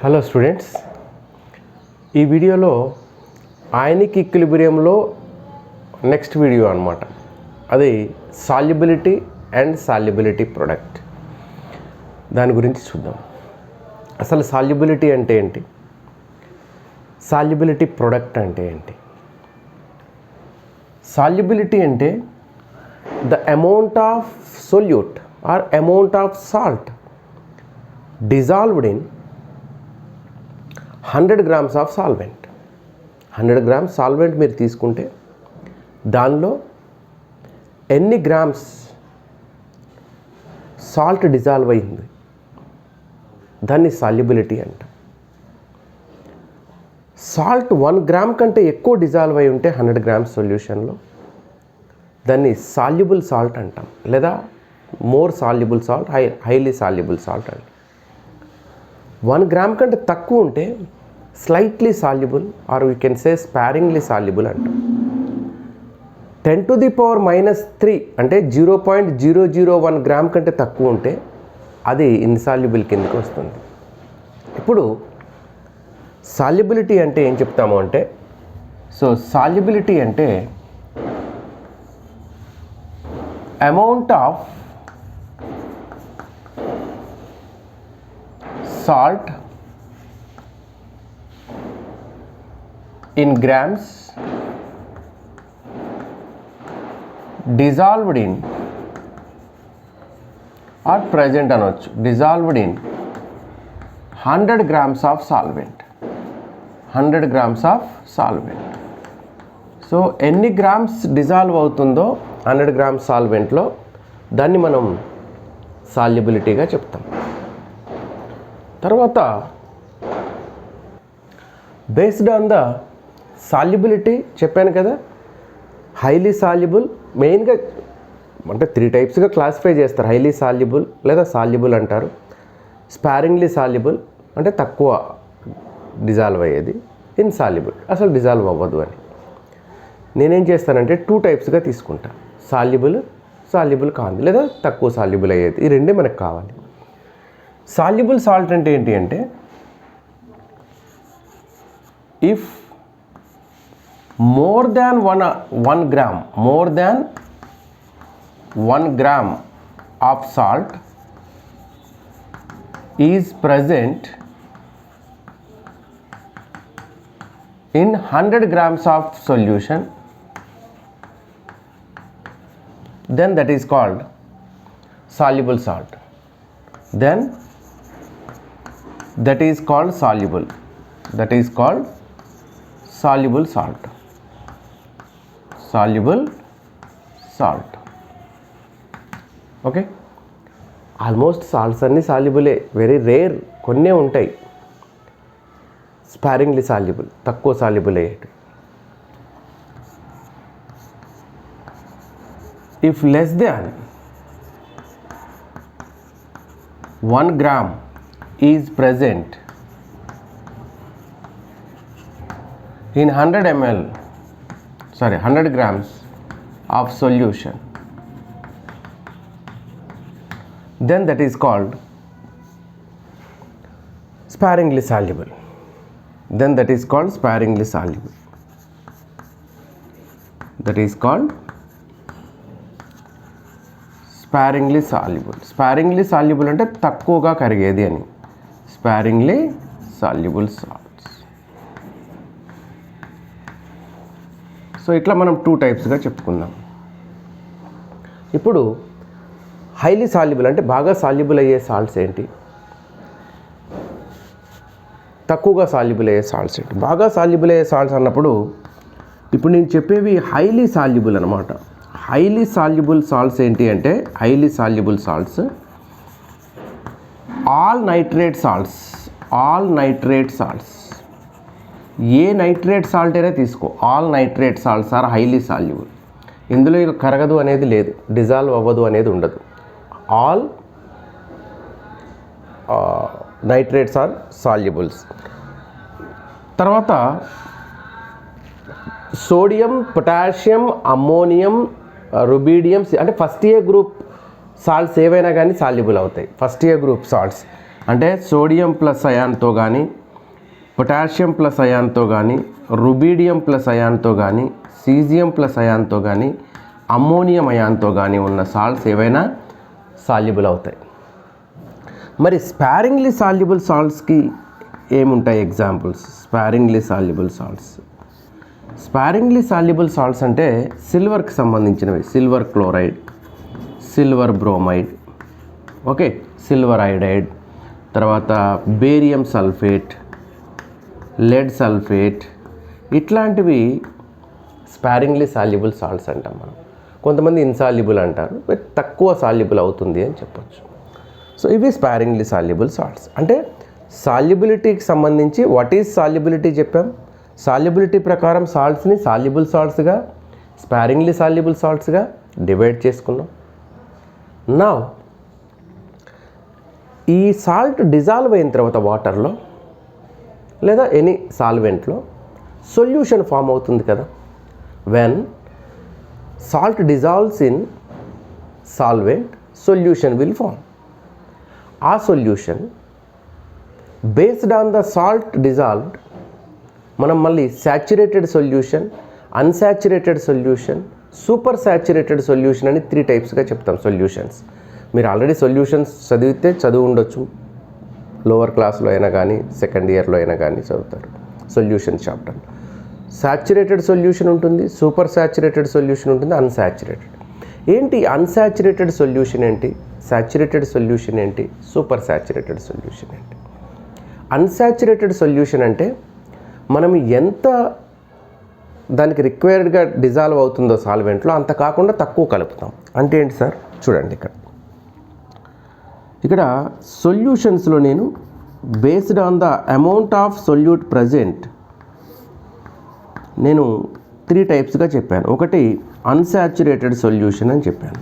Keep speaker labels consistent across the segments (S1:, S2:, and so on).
S1: Hello students, ఈ వీడియోలో ionic ఈక్విలిబ్రియంలో next video అన్నమాట. అది సాల్యుబిలిటీ అండ్ సాల్యుబిలిటీ ప్రొడక్ట్. దాని గురించి చూద్దాం. అసలు సాల్యుబిలిటీ అంటే ఏంటి, సాల్యుబిలిటీ ప్రొడక్ట్ అంటే ఏంటి? సాల్యుబిలిటీ అంటే the amount of solute are amount of salt dissolved in 100 grams of solvent. 100 grams solvent మీరు తీసుకుంటే దానిలో ఎన్ని గ్రామ్స్ సాల్ట్ డిజాల్వ్ అయింది, దాన్ని సాల్యుబిలిటీ అంట. సాల్ట్ 1 గ్రామ్ కంటే ఎక్కువ డిజాల్వ్ అయి ఉంటే 100 గ్రామ్స్ సొల్యూషన్లో దాన్ని సాల్యుబుల్ సాల్ట్ అంటాం, లేదా more soluble salt, highly soluble salt అంటాం. 1 గ్రామ్ కంటే తక్కువ ఉంటే slightly soluble or we can say sparingly soluble అంటాం. 10⁻³ అంటే 0.001 గ్రామ్ కంటే తక్కువ ఉంటే అది ఇన్సాల్యుబుల్ కిందకి వస్తుంది. ఇప్పుడు సాల్యుబిలిటీ అంటే ఏం చెప్తాము అంటే, సాల్యుబిలిటీ అంటే amount of salt in grams dissolved in or present అనొచ్చు, dissolved in 100 grams of solvent. 100 grams of solvent. So ఎన్ని గ్రామ్స్ డిజాల్వ్ అవుతుందో 100 గ్రామ్స్ సాల్వెంట్లో దాన్ని మనం సాల్యుబిలిటీగా చెప్తాం. తర్వాత బేస్డ్ ఆన్ ద సాల్యుబిలిటీ చెప్పాను కదా, హైలీ సాల్యుబుల్ మెయిన్గా అంటే 3 టైప్స్గా క్లాసిఫై చేస్తారు. హైలీ సాల్యుబుల్ లేదా సాల్యుబుల్ అంటారు. స్పారింగ్లీ సాల్యుబుల్ అంటే తక్కువ డిజాల్వ్ అయ్యేది, ఇన్సాల్యుబుల్ అసలు డిజాల్వ్ అవ్వదు అని. నేనేం చేస్తానంటే 2 టైప్స్గా తీసుకుంటా, సాల్యుబుల్ కాదు లేదా తక్కువ సాల్యుబుల్ అయ్యేది. ఈ రెండే మనకు కావాలి. సాల్యుబుల్ సాల్ట్ అంటే ఏంటి అంటే, if more than 1 gram of salt is present in 100 grams of solution, then that is called soluble salt. Then that is called soluble. That is called soluble salt. Soluble salt. Okay. Almost salts అన్ని సాల్యుబులే, very rare కొన్నే ఉంటాయి స్పారింగ్లీ soluble, తక్కువ soluble అయ్యేది. If less than 1 gram is present in 100 grams of solution, then that is called sparingly soluble. Then that is called sparingly soluble. That is called sparingly soluble. Sparingly soluble అంటే తక్కువగా కరిగేది అని. Sparingly soluble salts. So ఇట్లా మనం 2 టైప్స్గా చెప్పుకుందాం. ఇప్పుడు highly soluble అంటే బాగా soluble అయ్యే సాల్ట్స్ ఏంటి, తక్కువగా సాల్యుబుల్ అయ్యే సాల్ట్స్ ఏంటి? బాగా సాల్యుబుల్ అయ్యే సాల్ట్స్ అన్నప్పుడు ఇప్పుడు నేను చెప్పేవి హైలీ సాల్యుబుల్ అనమాట. హైలీ సాల్యుబుల్ సాల్ట్స్ ఏంటి అంటే, highly soluble salts all nitrate salts, ఏ నైట్రేట్ సాల్ట్ అయినా తీసుకో, all nitrate salts are highly soluble. ఇందులో ఇక కరగదు అనేది లేదు, డిజాల్వ్ అవ్వదు అనేది ఉండదు. All nitrates are solubles. తర్వాత సోడియం, పొటాషియం, అమ్మోనియం, రుబీడియం అంటే ఫస్ట్ ఏ గ్రూప్ సాల్ట్స్ ఏవైనా కానీ సాల్యుబుల్ అవుతాయి. ఫస్ట్ ఏ గ్రూప్ సాల్ట్స్ అంటే సోడియం ప్లస్ అయాన్తో కానీ, పొటాషియం ప్లస్ అయాన్తో కానీ, రుబీడియం ప్లస్ అయాన్తో కానీ, సీజియం ప్లస్ అయాన్తో కానీ, అమ్మోనియం అయాన్తో కానీ ఉన్న సాల్ట్స్ ఏవైనా సాల్యుబుల్ అవుతాయి. మరి స్పారింగ్లీ సాల్యుబుల్ సాల్ట్స్కి ఏముంటాయి examples? Sparingly soluble salts, sparingly soluble salts అంటే సిల్వర్కి సంబంధించినవి. Silver chloride, silver bromide, okay, silver iodide, తర్వాత బేరియం సల్ఫేట్, లెడ్ సల్ఫేట్, ఇట్లాంటివి స్పారింగ్లీ సాల్యుబుల్ సాల్ట్స్ అంటాం మనం. కొంతమంది ఇన్సాల్యుబుల్ అంటారు, తక్కువ సాల్యుబుల్ అవుతుంది అని చెప్పొచ్చు. సో ఇవి స్పారింగ్లీ సాల్యుబుల్ సాల్ట్స్. అంటే సాల్యుబిలిటీకి సంబంధించి వాట్ ఈజ్ సాల్యుబిలిటీ చెప్పాం. సాల్యుబిలిటీ ప్రకారం సాల్ట్స్ని సాల్యుబుల్ సాల్ట్స్గా, స్పారింగ్లీ సాల్యుబుల్ సాల్ట్స్గా డివైడ్ చేసుకున్నాం. నా ఈ సాల్ట్ డిజాల్వ్ అయిన తర్వాత వాటర్లో లేదా ఎనీ సాల్వెంట్లో సొల్యూషన్ ఫామ్ అవుతుంది కదా. When salt dissolves in solvent, solution will form. ఆ solution based on the salt dissolved మనం మళ్ళీ saturated solution, unsaturated solution, super saturated solution అని 3 టైప్స్గా చెప్తాం సొల్యూషన్స్. మీరు ఆల్రెడీ సొల్యూషన్స్ చదివి ఉండొచ్చు, లోవర్ క్లాస్లో అయినా కానీ సెకండ్ ఇయర్లో అయినా కానీ చదువుతారు సొల్యూషన్ చాప్టర్. శాచ్యురేటెడ్ సొల్యూషన్ ఉంటుంది, సూపర్ శాచ్యురేటెడ్ సొల్యూషన్ ఉంటుంది, అన్సాచ్యురేటెడ్. ఏంటి అన్సాచ్యురేటెడ్ సొల్యూషన్ ఏంటి, శాచ్యురేటెడ్ సొల్యూషన్ ఏంటి, సూపర్ శాచ్యురేటెడ్ సొల్యూషన్ ఏంటి? అన్సాచ్యురేటెడ్ సొల్యూషన్ అంటే మనం ఎంత దానికి రిక్వైర్డ్గా డిజాల్వ్ అవుతుందో సాల్వెంట్లో అంత కాకుండా తక్కువ కలుపుతాం. అంటే ఏంటి సార్? చూడండి ఇక్కడ సొల్యూషన్స్లో నేను based on the amount of solute present నేను 3 టైప్స్గా చెప్పాను. ఒకటి అన్సాచ్యురేటెడ్ సొల్యూషన్ అని చెప్పాను,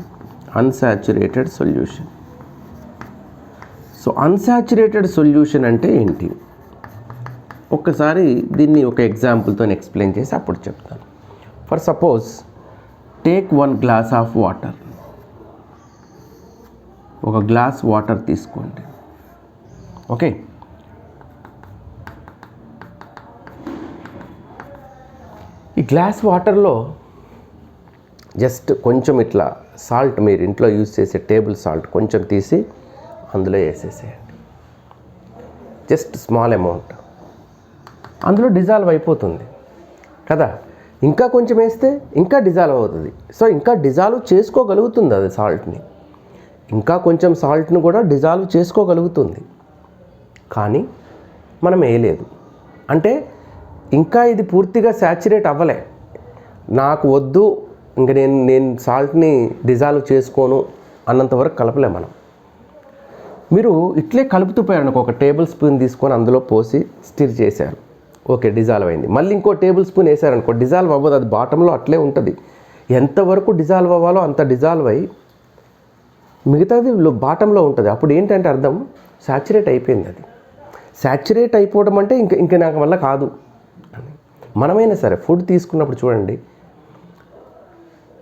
S1: unsaturated solution. So unsaturated solution అంటే ఏంటి ఒక్కసారి దీన్ని ఒక ఎగ్జాంపుల్తో ఎక్స్ప్లెయిన్ చేసి అప్పుడు చెప్తాను. For suppose take 1 glass of water. ఒక గ్లాస్ వాటర్ తీసుకోండి, ఓకే. ఈ గ్లాస్ వాటర్లో జస్ట్ కొంచెం ఇట్లా సాల్ట్, మీరు ఇంట్లో యూజ్ చేసే టేబుల్ సాల్ట్ కొంచెం తీసి అందులో వేసేసేయండి. జస్ట్ స్మాల్ అమౌంట్, అందులో డిజాల్వ్ అయిపోతుంది కదా. ఇంకా కొంచెం వేస్తే ఇంకా డిజాల్వ్ అవుతుంది. సో ఇంకా డిజాల్వ్ చేసుకోగలుగుతుంది అది సాల్ట్ని, ఇంకా కొంచెం సాల్ట్ను కూడా డిజాల్వ్ చేసుకోగలుగుతుంది. కానీ మనం వేయలేదు అంటే ఇంకా ఇది పూర్తిగా శాచ్యురేట్ అవ్వలే, నాకు వద్దు, ఇంక నేను సాల్ట్ని డిజాల్వ్ చేసుకోను అన్నంతవరకు కలపలే మనం. మీరు ఇట్లే కలుపుతూ పోయారనుకో, ఒక టేబుల్ స్పూన్ తీసుకొని అందులో పోసి స్టిర్ చేశారు, ఓకే డిజాల్వ్ అయింది. మళ్ళీ ఇంకో టేబుల్ స్పూన్ వేసారనుకో, డిజాల్వ్ అవ్వదు, అది బాటంలో అట్లే ఉంటుంది. ఎంతవరకు డిజాల్వ్ అవ్వాలో అంత డిజాల్వ్ అయ్యి మిగతాది బాటంలో ఉంటుంది. అప్పుడు ఏంటంటే అర్థం శాచ్యురేట్ అయిపోయింది. అది శాచ్యురేట్ అయిపోవడం అంటే ఇంకా నాకు వల్ల కాదు. మనమైనా సరే ఫుడ్ తీసుకున్నప్పుడు చూడండి,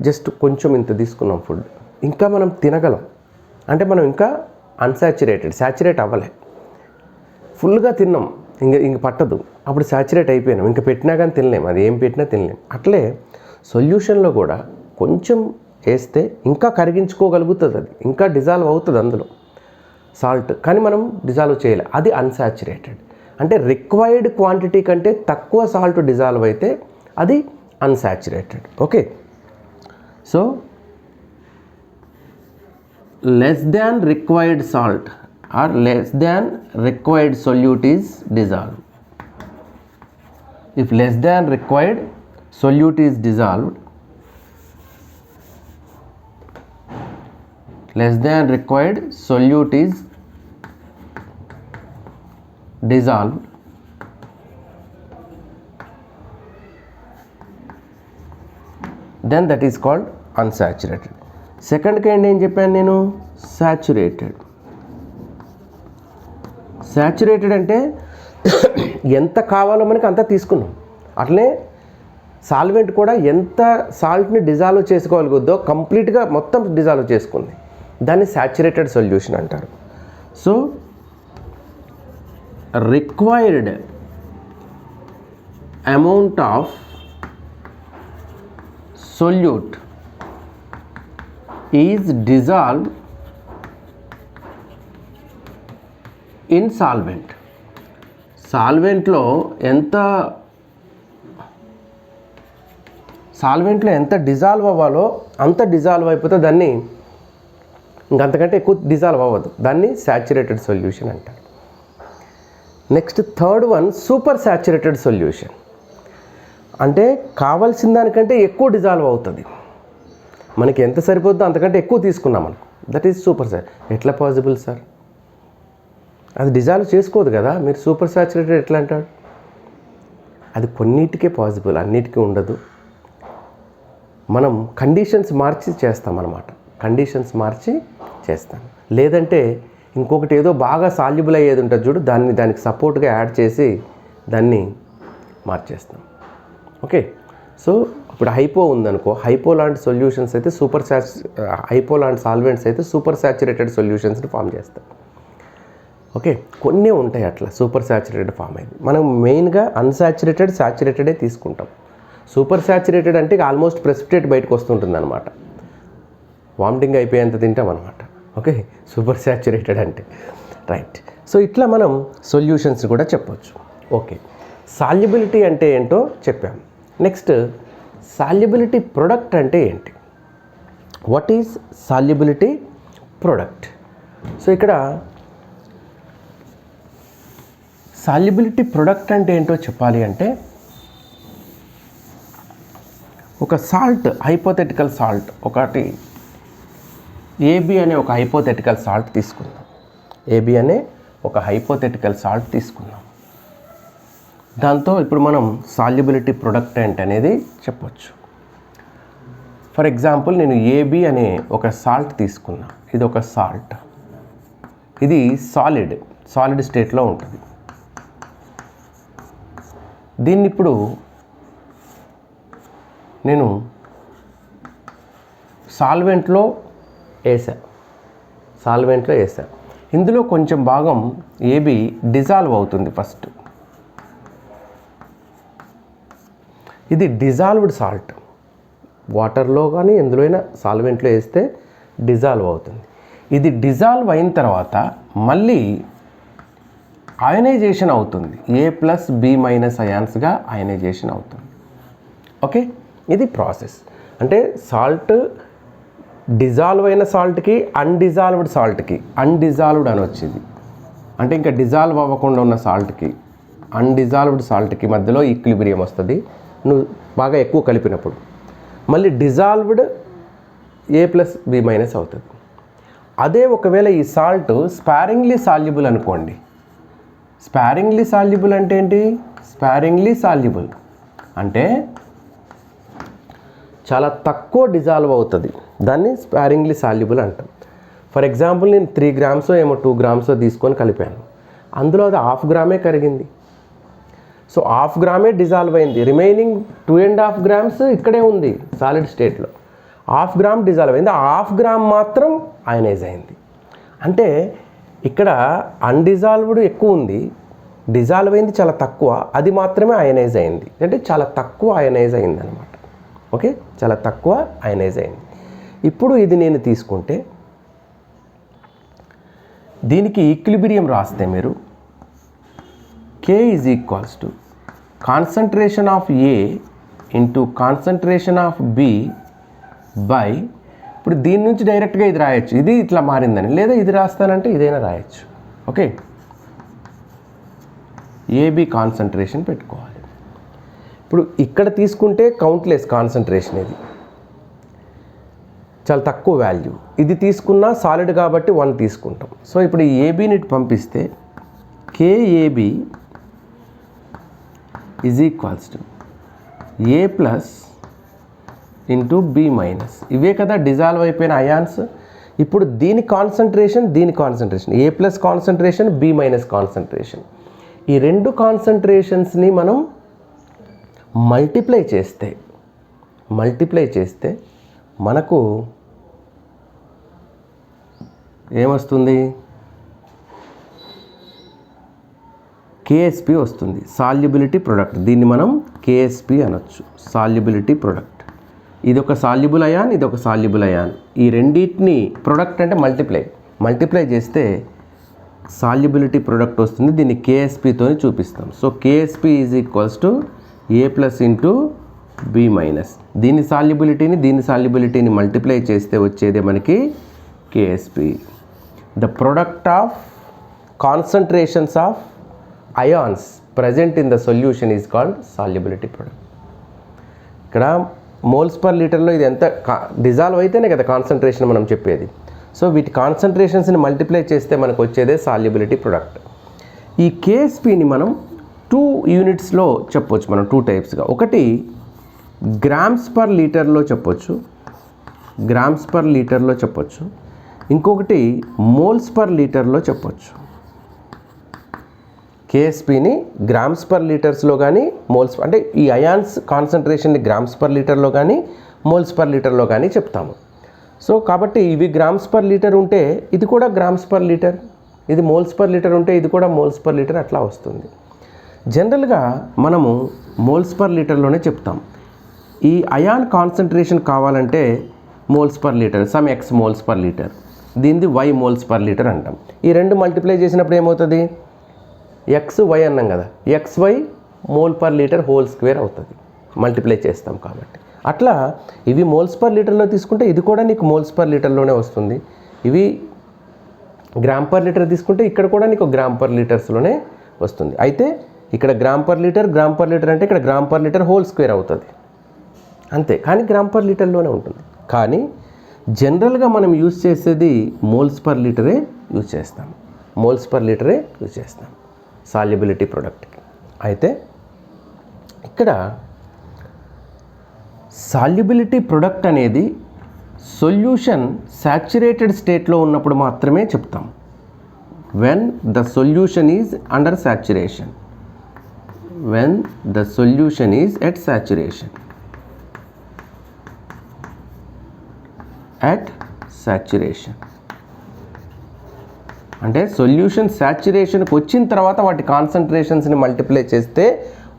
S1: జస్ట్ కొంచెం ఇంత తీసుకున్నాం ఫుడ్, ఇంకా మనం తినగలం అంటే మనం ఇంకా అన్సాచ్యురేటెడ్, శాచ్యురేట్ అవ్వలే. ఫుల్గా తిన్నాం, ఇంక పట్టదు, అప్పుడు శాచ్యురేట్ అయిపోయినాం, ఇంకా పెట్టినా కానీ తినలేం, అది ఏం పెట్టినా తినలేం. అట్లే సొల్యూషన్లో కూడా కొంచెం వేస్తే ఇంకా కరిగించుకోగలుగుతుంది, అది ఇంకా డిజాల్వ్ అవుతుంది అందులో సాల్ట్, కానీ మనం డిజాల్వ్ చేయలే, అది అన్సాచ్యురేటెడ్. అంటే రిక్వైర్డ్ క్వాంటిటీ కంటే తక్కువ సాల్ట్ డిజాల్వ్ అయితే అది unsaturated, okay. So less than required salt or less than required solute is dissolved. If less than required solute is dissolved, less than required solute is dissolved, then that is called unsaturated. Second kind ఏం చెప్పాను నేను, saturated. Saturated అంటే ఎంత కావాలో మనకి అంత తీసుకున్నాం. అట్లనే సాల్వెంట్ కూడా ఎంత సాల్ట్ని డిజాల్వ్ చేసుకోగలుగుద్దో కంప్లీట్గా మొత్తం డిజాల్వ్ చేసుకుంది, దాన్ని శాచ్యురేటెడ్ సొల్యూషన్ అంటారు. So required amount of solute is dissolved in solvent. సాల్వెంట్లో ఎంత డిజాల్వ్ అవ్వాలో అంత డిజాల్వ్ అయిపోతే దాన్ని ఇంకంతకంటే ఎక్కువ డిజాల్వ్ అవ్వదు, దాన్ని సాచురేటెడ్ సొల్యూషన్ అంటారు. Next third one super saturated solution. అంటే కావాల్సిన దానికంటే ఎక్కువ డిజాల్వ్ అవుతుంది, మనకి ఎంత సరిపోతుందో అంతకంటే ఎక్కువ తీసుకున్నాం అనుకో, దట్ ఈజ్ సూపర్ ఎట్లా పాసిబుల్ సార్? అది డిజాల్వ్ చేసుకోదు కదా, మీరు సూపర్ సాచురేటెడ్ ఎట్లా అంటాడు? అది కొన్నిటికే పాసిబుల్, అన్నిటికీ ఉండదు. మనం కండిషన్స్ మార్చి చేస్తాం అన్నమాట, కండిషన్స్ మార్చి చేస్తాం. లేదంటే ఇంకొకటి ఏదో బాగా సాల్యుబుల్ అయ్యేది ఉంటుంది చూడు, దానికి సపోర్ట్గా యాడ్ చేసి దాన్ని మార్చేస్తాం. ఓకే, సో ఇప్పుడు హైపో ఉందనుకో, హైపో లాంటి సొల్యూషన్స్ అయితే హైపో లాంటి సాల్వెంట్స్ అయితే సూపర్ సాచురేటెడ్ సొల్యూషన్స్ని ఫామ్ చేస్తాం. ఓకే, కొన్ని ఉంటాయి అట్లా సూపర్ సాచురేటెడ్ ఫామ్ అయింది. మనం మెయిన్గా అన్సాచురేటెడ్ సాచురేటెడే తీసుకుంటాం. సూపర్ సాచురేటెడ్ అంటే ఆల్మోస్ట్ ప్రెసిపిటేట్ బయటకు వస్తుంటుంది అనమాట, వామిటింగ్ అయిపోయేంత తింటాం అనమాట. ఓకే, సూపర్ సాచురేటెడ్ అంటే రైట్. సో ఇట్లా మనం సొల్యూషన్స్ కూడా చెప్పొచ్చు. ఓకే, సాల్యుబిలిటీ అంటే ఏంటో చెప్పాం. నెక్స్ట్ సాల్యుబిలిటీ ప్రొడక్ట్ అంటే ఏంటి? What is solubility product? So ఇక్కడ సాల్యుబిలిటీ ప్రొడక్ట్ అంటే ఏంటో చెప్పాలి అంటే, ఒక సాల్ట్, హైపోథెటికల్ సాల్ట్ ఒకటి ఏబి అనే ఒక హైపోథెటికల్ సాల్ట్ తీసుకుందాం. ఏబి అనే ఒక హైపోథెటికల్ సాల్ట్ తీసుకుందాం. దాంతో ఇప్పుడు మనం సాల్యుబిలిటీ ప్రొడక్ట్ ఏంటనేది చెప్పొచ్చు. ఫర్ ఎగ్జాంపుల్ నేను ఏబి అనే ఒక సాల్ట్ తీసుకున్నా. ఇది ఒక సాల్ట్, ఇది సాలిడ్ స్టేట్లో ఉంటుంది. దీన్ని ఇప్పుడు నేను సాల్వెంట్లో వేసా. ఇందులో కొంచెం భాగం ఏబి డిజాల్వ్ అవుతుంది ఫస్ట్. ఇది డిజాల్వ్డ్ సాల్ట్, వాటర్లో కానీ ఎందులోనైనా సాల్వెంట్లో వేస్తే డిజాల్వ్ అవుతుంది. ఇది డిజాల్వ్ అయిన తర్వాత మళ్ళీ అయనైజేషన్ అవుతుంది, A+B- అయాన్స్గా అయనైజేషన్ అవుతుంది. ఓకే, ఇది ప్రాసెస్. అంటే సాల్ట్ డిజాల్వ్ అయిన సాల్ట్కి అన్డిజాల్వ్డ్ సాల్ట్కి, అన్డిజాల్వ్డ్ అని వచ్చింది అంటే ఇంకా డిజాల్వ్ అవ్వకుండా ఉన్న సాల్ట్కి అన్డిజాల్వ్డ్ సాల్ట్కి మధ్యలో ఈక్విలిబ్రియం వస్తుంది నువ్వు బాగా ఎక్కువ కలిపినప్పుడు. మళ్ళీ డిజాల్వ్డ్ A+B- అవుతుంది. అదే ఒకవేళ ఈ సాల్ట్ స్పారింగ్లీ సాల్యుబుల్ అనుకోండి. స్పారింగ్లీ సాల్యుబుల్ అంటే ఏంటి? స్పారింగ్లీ సాల్యుబుల్ అంటే చాలా తక్కువ డిజాల్వ్ అవుతుంది, దాన్ని స్పారింగ్లీ సాల్యుబుల్ అంటాం. ఫర్ ఎగ్జాంపుల్ నేను 3 grams ఏమో 2 grams తీసుకొని కలిపాను, అందులో అది 1/2 grams కరిగింది. సో 1/2 grams డిజాల్వ్ అయింది, రిమైనింగ్ 2.5 grams ఇక్కడే ఉంది సాలిడ్ స్టేట్లో. 1/2 grams డిజాల్వ్ అయింది, 1/2 grams మాత్రం అయనైజ్ అయింది. అంటే ఇక్కడ అన్డిజాల్వ్డ్ ఎక్కువ ఉంది, డిజాల్వ్ అయింది చాలా తక్కువ, అది మాత్రమే అయనైజ్ అయింది. అంటే చాలా తక్కువ అయనైజ్ అయింది అనమాట. ఓకే, చాలా తక్కువ అయనైజ్ అయింది. ఇప్పుడు ఇది నేను తీసుకుంటే దీనికి ఈక్విలిబ్రియం రాస్తే మీరు K = concentration of A into concentration of B by, ఇప్పుడు దీని నుంచి డైరెక్ట్గా ఇది రాయొచ్చు, ఇది ఇట్లా మారిందని, లేదా ఇది రాస్తానంటే ఇదైనా రాయొచ్చు. ఓకే, AB కాన్సన్ట్రేషన్ పెట్టుకోవాలి. ఇప్పుడు ఇక్కడ తీసుకుంటే కౌంట్లెస్ కాన్సన్ట్రేషన్, ఇది చాలా తక్కువ వాల్యూ. ఇది తీసుకున్నా సాలిడ్ కాబట్టి 1 తీసుకుంటాం. సో ఇప్పుడు ఈ ఏబీని పంపిస్తే KAB = A+ ఇంటూ B-, ఇవే కదా డిజాల్వ్ అయిపోయిన అయాన్స్. ఇప్పుడు దీని concentration A+ concentration, B- concentration, ఈ రెండు కాన్సన్ట్రేషన్స్ని మనం మల్టిప్లై చేస్తే మనకు ఏమొస్తుంది? కేఎస్పి వస్తుంది, సాల్యుబిలిటీ ప్రొడక్ట్. దీన్ని మనం కేఎస్పి అనొచ్చు, సాల్యుబిలిటీ ప్రొడక్ట్. ఇది ఒక సాల్యుబుల్ అయాన్, ఇది ఒక సాల్యుబుల్ అయాన్. ఈ రెండింటిని ప్రొడక్ట్ అంటే మల్టిప్లై చేస్తే సాల్యుబిలిటీ ప్రొడక్ట్ వస్తుంది. దీన్ని కేఎస్పితో చూపిస్తాం. So KSP is equals to A plus into B minus. దీని సాల్యుబిలిటీని మల్టిప్లై చేస్తే వచ్చేదే మనకి KSP. The product of concentrations of ions present in the solution is called solubility product. ఇక్కడ మోల్స్ పర్ లీటర్లో ఇది ఎంత డిజాల్వ్ అయితేనే కదా కాన్సన్ట్రేషన్ మనం చెప్పేది. సో వీటి కాన్సన్ట్రేషన్స్ని మల్టిప్లై చేస్తే మనకు వచ్చేదే సాల్యుబిలిటీ ప్రొడక్ట్. ఈ కేఎస్పిని మనం 2 యూనిట్స్లో చెప్పొచ్చు, మనం 2 టైప్స్గా. ఒకటి గ్రామ్స్ పర్ లీటర్లో చెప్పొచ్చు, ఇంకొకటి మోల్స్ పర్ లీటర్లో చెప్పొచ్చు. కేఎస్పిని గ్రామ్స్ పర్ లీటర్స్లో కానీ మోల్స్, అంటే ఈ అయాన్స్ కాన్సన్ట్రేషన్ని గ్రామ్స్ పర్ లీటర్లో కానీ మోల్స్ పర్ లీటర్లో కానీ చెప్తాము. సో కాబట్టి ఇవి గ్రామ్స్ పర్ లీటర్ ఉంటే ఇది కూడా గ్రామ్స్ పర్ లీటర్, ఇది మోల్స్ పర్ లీటర్ ఉంటే ఇది కూడా మోల్స్ పర్ లీటర్, అట్లా వస్తుంది. జనరల్గా మనము మోల్స్ పర్ లీటర్లోనే చెప్తాం. ఈ అయాన్ కాన్సన్ట్రేషన్ కావాలంటే moles per litre, some X moles per litre, దీనిది వై మోల్స్ పర్ లీటర్ అంటాం. ఈ రెండు మల్టిప్లై చేసినప్పుడు ఏమవుతుంది, ఎక్స్ వై అన్నాం కదా, X Y mole per litre whole square అవుతుంది, మల్టిప్లై చేస్తాం కాబట్టి. అట్లా ఇవి మోల్స్ పర్ లీటర్లో తీసుకుంటే ఇది కూడా నీకు మోల్స్ పర్ లీటర్లోనే వస్తుంది. ఇవి గ్రామ్ పర్ లీటర్ తీసుకుంటే ఇక్కడ కూడా నీకు గ్రామ్ పర్ లీటర్స్లోనే వస్తుంది. అయితే ఇక్కడ గ్రామ్ పర్ లీటర్ అంటే ఇక్కడ gram per litre whole square అవుతుంది అంతే, కానీ గ్రామ్ పర్ లీటర్లోనే ఉంటుంది. కానీ జనరల్గా మనం యూజ్ చేసేది మోల్స్ పర్ లీటరే యూజ్ చేస్తాం సాల్యుబిలిటీ ప్రొడక్ట్కి. అయితే ఇక్కడ సాల్యుబిలిటీ ప్రొడక్ట్ అనేది సొల్యూషన్ సాచురేటెడ్ స్టేట్లో ఉన్నప్పుడు మాత్రమే చెప్తాం. When the solution is under saturation, when the solution is at saturation, అంటే సొల్యూషన్ సాచురేషన్కి వచ్చిన తర్వాత వాటి కాన్సన్ట్రేషన్స్ని మల్టిప్లై చేస్తే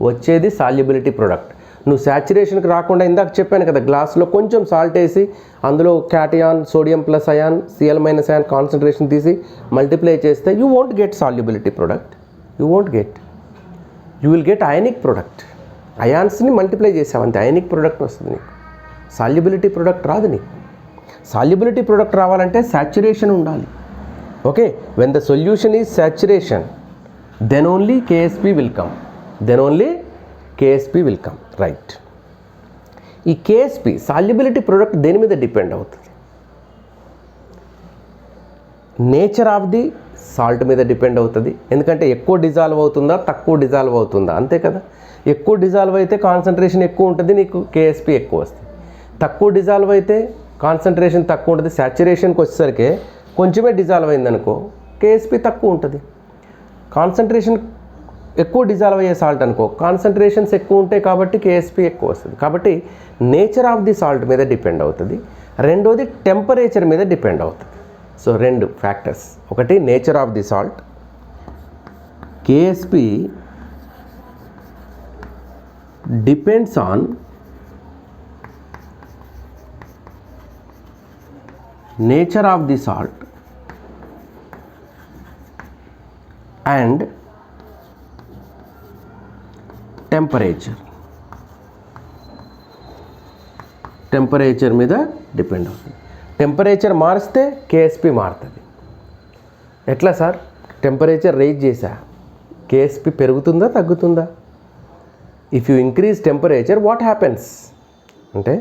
S1: వచ్చేది సాల్యుబిలిటీ ప్రొడక్ట్. నువ్వు సాచురేషన్కి రాకుండా ఇందాక చెప్పాను కదా, గ్లాస్లో కొంచెం సాల్ట్ వేసి అందులో cation sodium plus ion CL minus ion concentration తీసి మల్టిప్లై చేస్తే you won't get solubility product, you will get ionic product. అయాన్స్ని మల్టిప్లై చేసావంతే అయానిక్ ప్రొడక్ట్ వస్తుంది నీకు, సాల్యుబిలిటీ ప్రొడక్ట్ రాదు నీకు. సాల్యుబిలిటీ ప్రొడక్ట్ రావాలంటే సాచురేషన్ ఉండాలి. Okay, when the solution is saturation then only KSP will come, right. ఈ కేఎస్పి సాల్యుబిలిటీ ప్రొడక్ట్ దేని మీద డిపెండ్ అవుతుంది? నేచర్ ఆఫ్ ది సాల్ట్ మీద డిపెండ్ అవుతుంది. ఎందుకంటే ఎక్కువ డిజాల్వ్ అవుతుందా తక్కువ డిజాల్వ్ అవుతుందా, అంతే కదా. ఎక్కువ డిజాల్వ్ అయితే కాన్సన్ట్రేషన్ ఎక్కువ ఉంటుంది, నీకు కేఎస్పి ఎక్కువ వస్తుంది. తక్కువ డిజాల్వ్ అయితే కాన్సన్ట్రేషన్ తక్కువ ఉంటుంది. సాచురేషన్కి వచ్చేసరికి కొంచెమే డిజాల్వ్ అయిందనుకో కేఎస్పి తక్కువ ఉంటుంది. కాన్సన్ట్రేషన్ ఎక్కువ డిజాల్వ్ అయ్యే సాల్ట్ అనుకో కాన్సన్ట్రేషన్స్ ఎక్కువ ఉంటాయి కాబట్టి కేఎస్పి ఎక్కువ వస్తుంది. కాబట్టి నేచర్ ఆఫ్ ది సాల్ట్ మీద డిపెండ్ అవుతుంది. రెండోది టెంపరేచర్ మీద డిపెండ్ అవుతుంది. సో 2 ఫ్యాక్టర్స్, ఒకటి nature of the salt, KSP depends on nature of the salt and temperature మీద డిపెండ్ అవుతుంది. టెంపరేచర్ మారిస్తే కేఎస్పి మారుతుంది. ఎట్లా సార్, టెంపరేచర్ రైజ్ చేసా కేఎస్పి పెరుగుతుందా తగ్గుతుందా? If you increase temperature what happens అంటే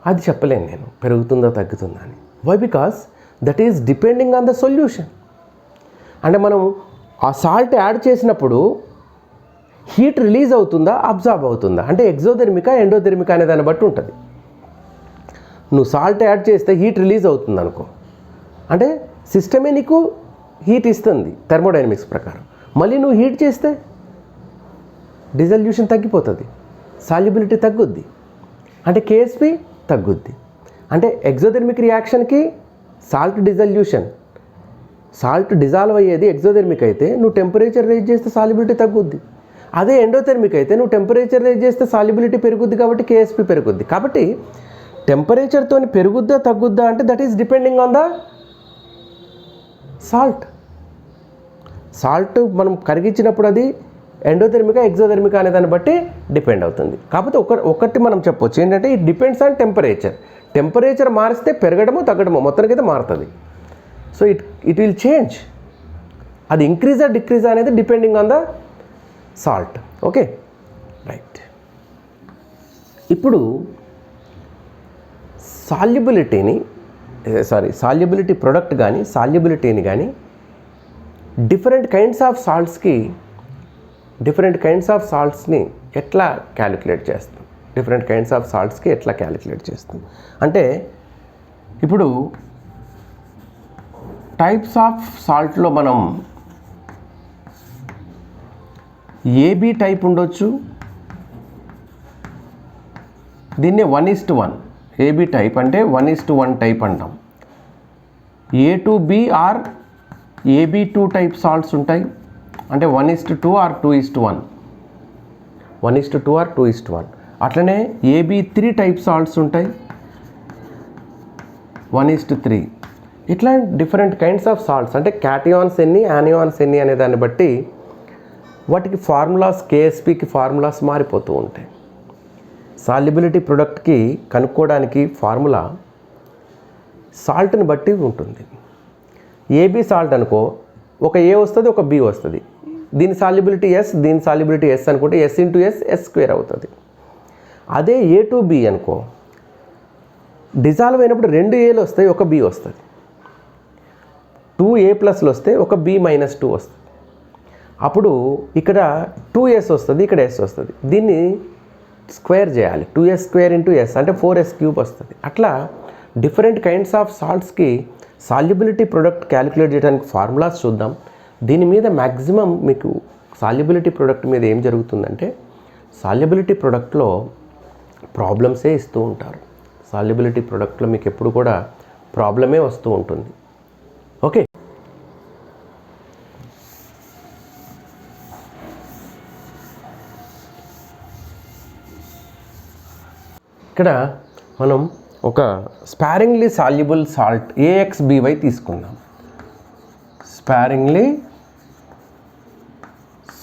S1: అది చెప్పలేను నేను పెరుగుతుందా తగ్గుతుందా అని. Why? Because that is depending on the solution. అంటే మనం ఆ సాల్ట్ యాడ్ చేసినప్పుడు హీట్ రిలీజ్ అవుతుందా అబ్జార్బ్ అవుతుందా, అంటే ఎగ్జోథెర్మికా ఎండోథెర్మికా అనే దాన్ని బట్టి ఉంటుంది. నువ్వు సాల్ట్ యాడ్ చేస్తే హీట్ రిలీజ్ అవుతుంది అనుకో, అంటే సిస్టమే నీకు హీట్ ఇస్తుంది థర్మోడైనమిక్స్ ప్రకారం. మళ్ళీ నువ్వు హీట్ చేస్తే డిజల్యూషన్ తగ్గిపోతుంది, సాల్యుబిలిటీ తగ్గుద్ది, అంటే కేఎస్పి తగ్గుద్ది. అంటే ఎగ్జోథెర్మిక్ రియాక్షన్కి సాల్ట్ డిజల్యూషన్ సాల్ట్ డిజాల్వ్ అయ్యేది ఎగ్జోథెర్మిక్ అయితే నువ్వు టెంపరేచర్ రేజ్ చేస్తే సాల్యుబిలిటీ తగ్గుద్ది. అదే ఎండోథెర్మిక్ అయితే నువ్వు టెంపరేచర్ రేజ్ చేస్తే సాల్యుబిలిటీ పెరుగుద్ది కాబట్టి కేఎస్పి పెరుగుద్ది. కాబట్టి టెంపరేచర్తో పెరుగుద్దా తగ్గుద్దా అంటే that is depending on the salt మనం కరిగించినప్పుడు అది ఎండోథెర్మికా ఎగ్జోథెర్మికా అనే దాన్ని బట్టి డిపెండ్ అవుతుంది. కాకపోతే ఒకటి మనం చెప్పొచ్చు ఏంటంటే ఇట్ డిపెండ్స్ ఆన్ టెంపరేచర్ మారిస్తే పెరగడమో తగ్గడమో మొత్తానికైతే మారుతుంది. So it will change. అది ఇంక్రీజా డిక్రీజా అనేది depending on the salt. Okay, right. ఇప్పుడు సాల్యుబిలిటీ ప్రొడక్ట్ కానీ సాల్యుబిలిటీని కానీ డిఫరెంట్ కైండ్స్ ఆఫ్ సాల్ట్స్ని ఎట్లా క్యాలిక్యులేట్ చేస్తాం అంటే ఇప్పుడు టైప్స్ ఆఫ్ సాల్ట్లో మనం ఏబీ టైప్ ఉండొచ్చు, దీన్నే 1:1 ఏబీ టైప్ అంటే 1:1 టైప్ అంటాం. A2B are AB2 type salts ఉంటాయి అంటే 1:2 ఆర్ 2:1 అట్లనే AB3 టైప్ సాల్ట్స్ ఉంటాయి 1:3. ఇట్లా డిఫరెంట్ కైండ్స్ ఆఫ్ సాల్ట్స్ అంటే క్యాటియాన్స్ ఎన్ని యానియాన్స్ ఎన్ని అనే దాన్ని బట్టి వాటికి ఫార్ములాస్ కేఎస్పికి ఫార్ములాస్ మారిపోతూ ఉంటాయి. సాల్యుబిలిటీ ప్రొడక్ట్కి కనుక్కోవడానికి ఫార్ములా సాల్ట్ని బట్టి ఉంటుంది. ఏబీ సాల్ట్ అనుకో, ఒక ఏ వస్తుంది ఒక బి వస్తుంది. దీని సాల్యుబిలిటీ ఎస్, దీని సాల్యుబిలిటీ ఎస్ అనుకుంటే S/S అవుతుంది. అదే A2B అనుకో, డిజాల్వ్ అయినప్పుడు 2 ఏలు వస్తాయి ఒక బి వస్తుంది. 2A+ వస్తే ఒక B-2 వస్తుంది. అప్పుడు ఇక్కడ 2S వస్తుంది, ఇక్కడ S వస్తుంది. దీన్ని స్క్వేర్ చేయాలి. 2S² S అంటే 4S³ వస్తుంది. అట్లా డిఫరెంట్ కైండ్స్ ఆఫ్ సాల్ట్స్కి సాల్యుబిలిటీ ప్రొడక్ట్ క్యాలిక్యులేట్ చేయడానికి ఫార్ములాస్ చూద్దాం. దీని మీద మ్యాక్సిమం మీకు సాల్యుబిలిటీ ప్రొడక్ట్ మీద ఏం జరుగుతుందంటే సాల్యుబిలిటీ ప్రొడక్ట్లో ప్రాబ్లమ్సే ఇస్తూ ఉంటారు. సాల్యుబిలిటీ ప్రొడక్ట్లో మీకు ఎప్పుడు కూడా ప్రాబ్లమే వస్తూ ఉంటుంది. ఓకే, ఇక్కడ మనం ఒక స్పారింగ్లీ సాల్యుబుల్ సాల్ట్ AXBY తీసుకుందాం. స్పారింగ్లీ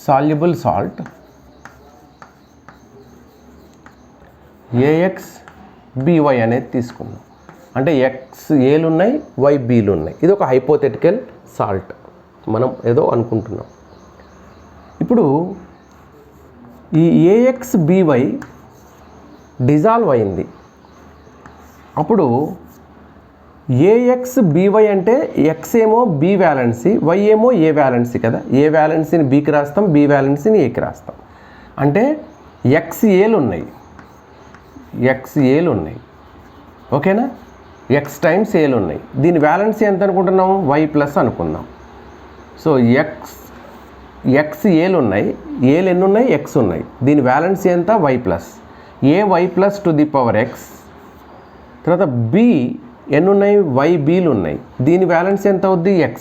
S1: సాల్యుబుల్ సాల్ట్ AXBY అనేది తీసుకుందాం. అంటే X Aలు ఉన్నాయి, Y Bలు ఉన్నాయి. ఇది ఒక హైపోథెటికల్ సాల్ట్, మనం ఏదో అనుకుంటున్నాం. ఇప్పుడు ఈ AXBY డిజాల్వ్ అయింది. అప్పుడు AXBY అంటే X ఏమో B వ్యాలెన్సీ, Y ఏమో A వ్యాలెన్సీ కదా. A వ్యాలెన్సీని Bకి రాస్తాం, B వ్యాలెన్సీని Aకి రాస్తాం. అంటే XAలు ఉన్నాయి. ఓకేనా, X టైమ్స్ Aలు ఉన్నాయి. దీని వ్యాలెన్సీ ఎంత అనుకుంటున్నాం? Y+ అనుకుందాం. సో XAలు ఉన్నాయి, Aలు ఎన్ని ఉన్నాయి? X ఉన్నాయి. దీని వ్యాలెన్సీ ఎంత? Y+. AY+ to the power X. తర్వాత B ఎన్ని ఉన్నాయి? YBలు ఉన్నాయి. దీని వ్యాలెన్సీ ఎంత అవుద్ది? X.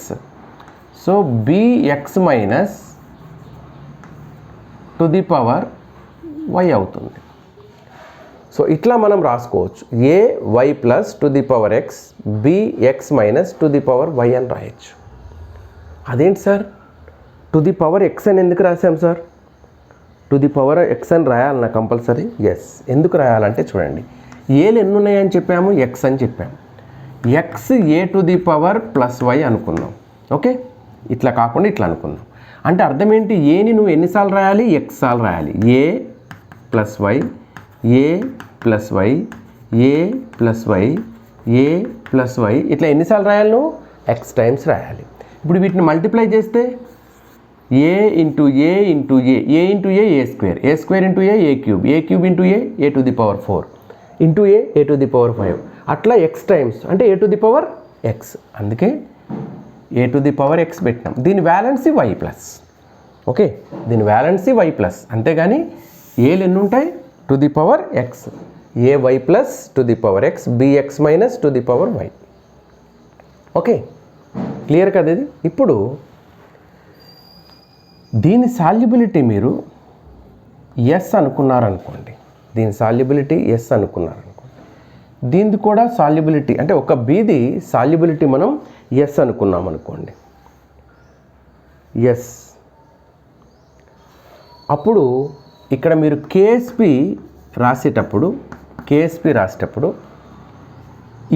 S1: So BX minus to the power Y అవుతుంది. సో ఇట్లా మనం రాసుకోవచ్చు. AY+ to the power X, BX minus to the power Y అని రాయొచ్చు. అదేంటి sir to the power X అని ఎందుకు రాసాం sir? To the power X అని రాయాలన్నా కంపల్సరీ? ఎస్. ఎందుకు రాయాలంటే చూడండి, ఏలు ఎన్ని ఉన్నాయని చెప్పాము? X అని చెప్పాము. X A to the power +Y అనుకుందాం. ఓకే, ఇట్లా కాకుండా ఇట్లా అనుకుందాం. అంటే అర్థం ఏంటి? ఏని నువ్వు ఎన్నిసార్లు రాయాలి? X సార్లు రాయాలి. A+Y, A+Y, A+Y, A+Y ఇట్లా ఎన్నిసార్లు రాయాలి నువ్వు? X టైమ్స్ రాయాలి. ఇప్పుడు వీటిని మల్టిప్లై చేస్తే A into A into A, A into A, A², A² into A, A³ into A, A to the power 4 into A to the power 5 అట్లా X times అంటే A to the power X. అందుకే A to the power X పెట్టినాం. దీని valency Y+. Okay, దీని valency Y+. అంతేగాని ఏలు ఎన్ని ఉంటాయి? To the power X. AY+ to the power X, BX minus to the power Y. Okay, clear కదా ఇది? ఇప్పుడు దీని సాల్యుబిలిటీ మీరు ఎస్ అనుకున్నారనుకోండి, దీని సాల్యుబిలిటీ ఎస్ అనుకున్నారనుకోండి, దీనిది కూడా సాల్యుబిలిటీ అంటే ఒక బీది సాల్యుబిలిటీ మనం ఎస్ అనుకున్నాం అనుకోండి, ఎస్. అప్పుడు ఇక్కడ మీరు కేఎస్పి రాసేటప్పుడు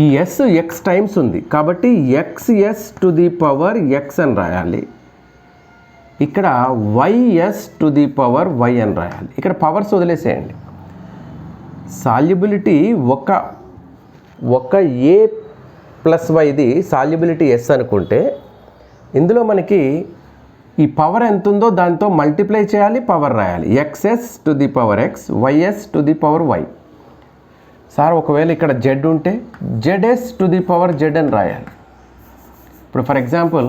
S1: ఈ ఎస్ ఎక్స్ టైమ్స్ ఉంది కాబట్టి X S to the power X అని రాయాలి. ఇక్కడ Y S to the power Y అని రాయాలి. ఇక్కడ పవర్స్ వదిలేసేయండి. సాల్యుబిలిటీ ఒక ఏ ప్లస్ వైది సాల్యుబిలిటీ ఎస్ అనుకుంటే ఇందులో మనకి ఈ పవర్ ఎంత ఉందో దాంతో మల్టిప్లై చేయాలి, పవర్ రాయాలి. X S to the power X, Y S to the power Y. Sir ఒకవేళ ఇక్కడ జెడ్ ఉంటే Z S to the power Z అని రాయాలి. ఇప్పుడు ఫర్ ఎగ్జాంపుల్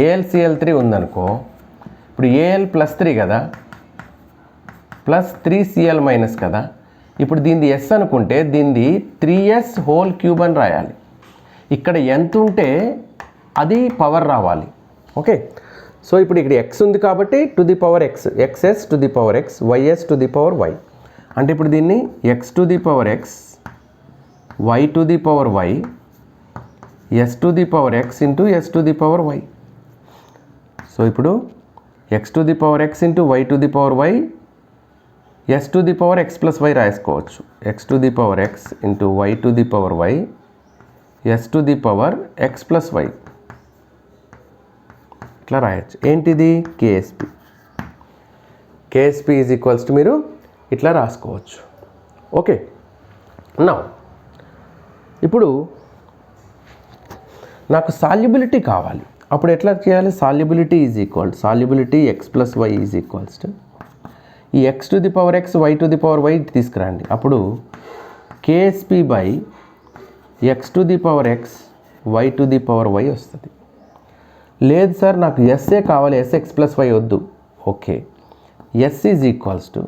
S1: AlCl3 ఉందనుకో, ఇప్పుడు Al+3 కదా, +3Cl- కదా. ఇప్పుడు దీనిది ఎస్ అనుకుంటే దీనిది 3s³ అని రాయాలి. ఇక్కడ ఎంత ఉంటే అది పవర్ రావాలి. ఓకే, సో ఇప్పుడు ఇక్కడ ఎక్స్ ఉంది కాబట్టి to the power X, X S to the power X, Y S to the power Y. అంటే ఇప్పుడు దీన్ని X to the power X, Y to the power Y, S to the power X into S to the power Y. So ఇప్పుడు X to the power X into Y to the power Y, S to the power X plus Y రాసుకోవచ్చు. X to the power X into Y to the power Y, S to the power X plus Y ఇట్లా రాయొచ్చు. ఏంటిది? KSP. KSP is equals to మీరు ఇట్లా రాసుకోవచ్చు. Okay, నా ఇప్పుడు నాకు సాల్యుబిలిటీ కావాలి. అప్పుడు ఎట్లా చేయాలి? Solubility is equal solubility X plus Y is equals to ఈ X to the power X, Y to the power Y తీసుకురండి. అప్పుడు KSP by X to the power X, Y to the power Y వస్తుంది. లేదు sir నాకు S A కావాలి, S X plus Y వద్దు. Okay, S is equals to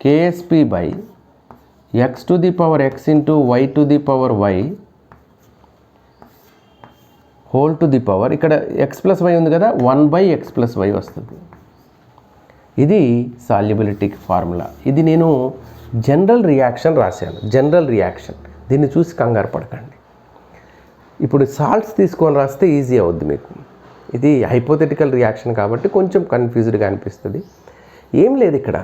S1: KSP by X to the power X into Y to the power Y whole to the power, ఇక్కడ X plus why ఉంది కదా, 1/x plus why వస్తుంది. ఇది సాల్యుబిలిటీకి formula. ఇది నేను general reaction రాశాను, general reaction. దీన్ని చూసి కంగారు పడకండి. ఇప్పుడు సాల్ట్స్ తీసుకొని రాస్తే ఈజీ అవుద్ది మీకు. ఇది హైపోథెటికల్ రియాక్షన్ కాబట్టి కొంచెం కన్ఫ్యూజ్డ్గా అనిపిస్తుంది. ఏం లేదు, ఇక్కడ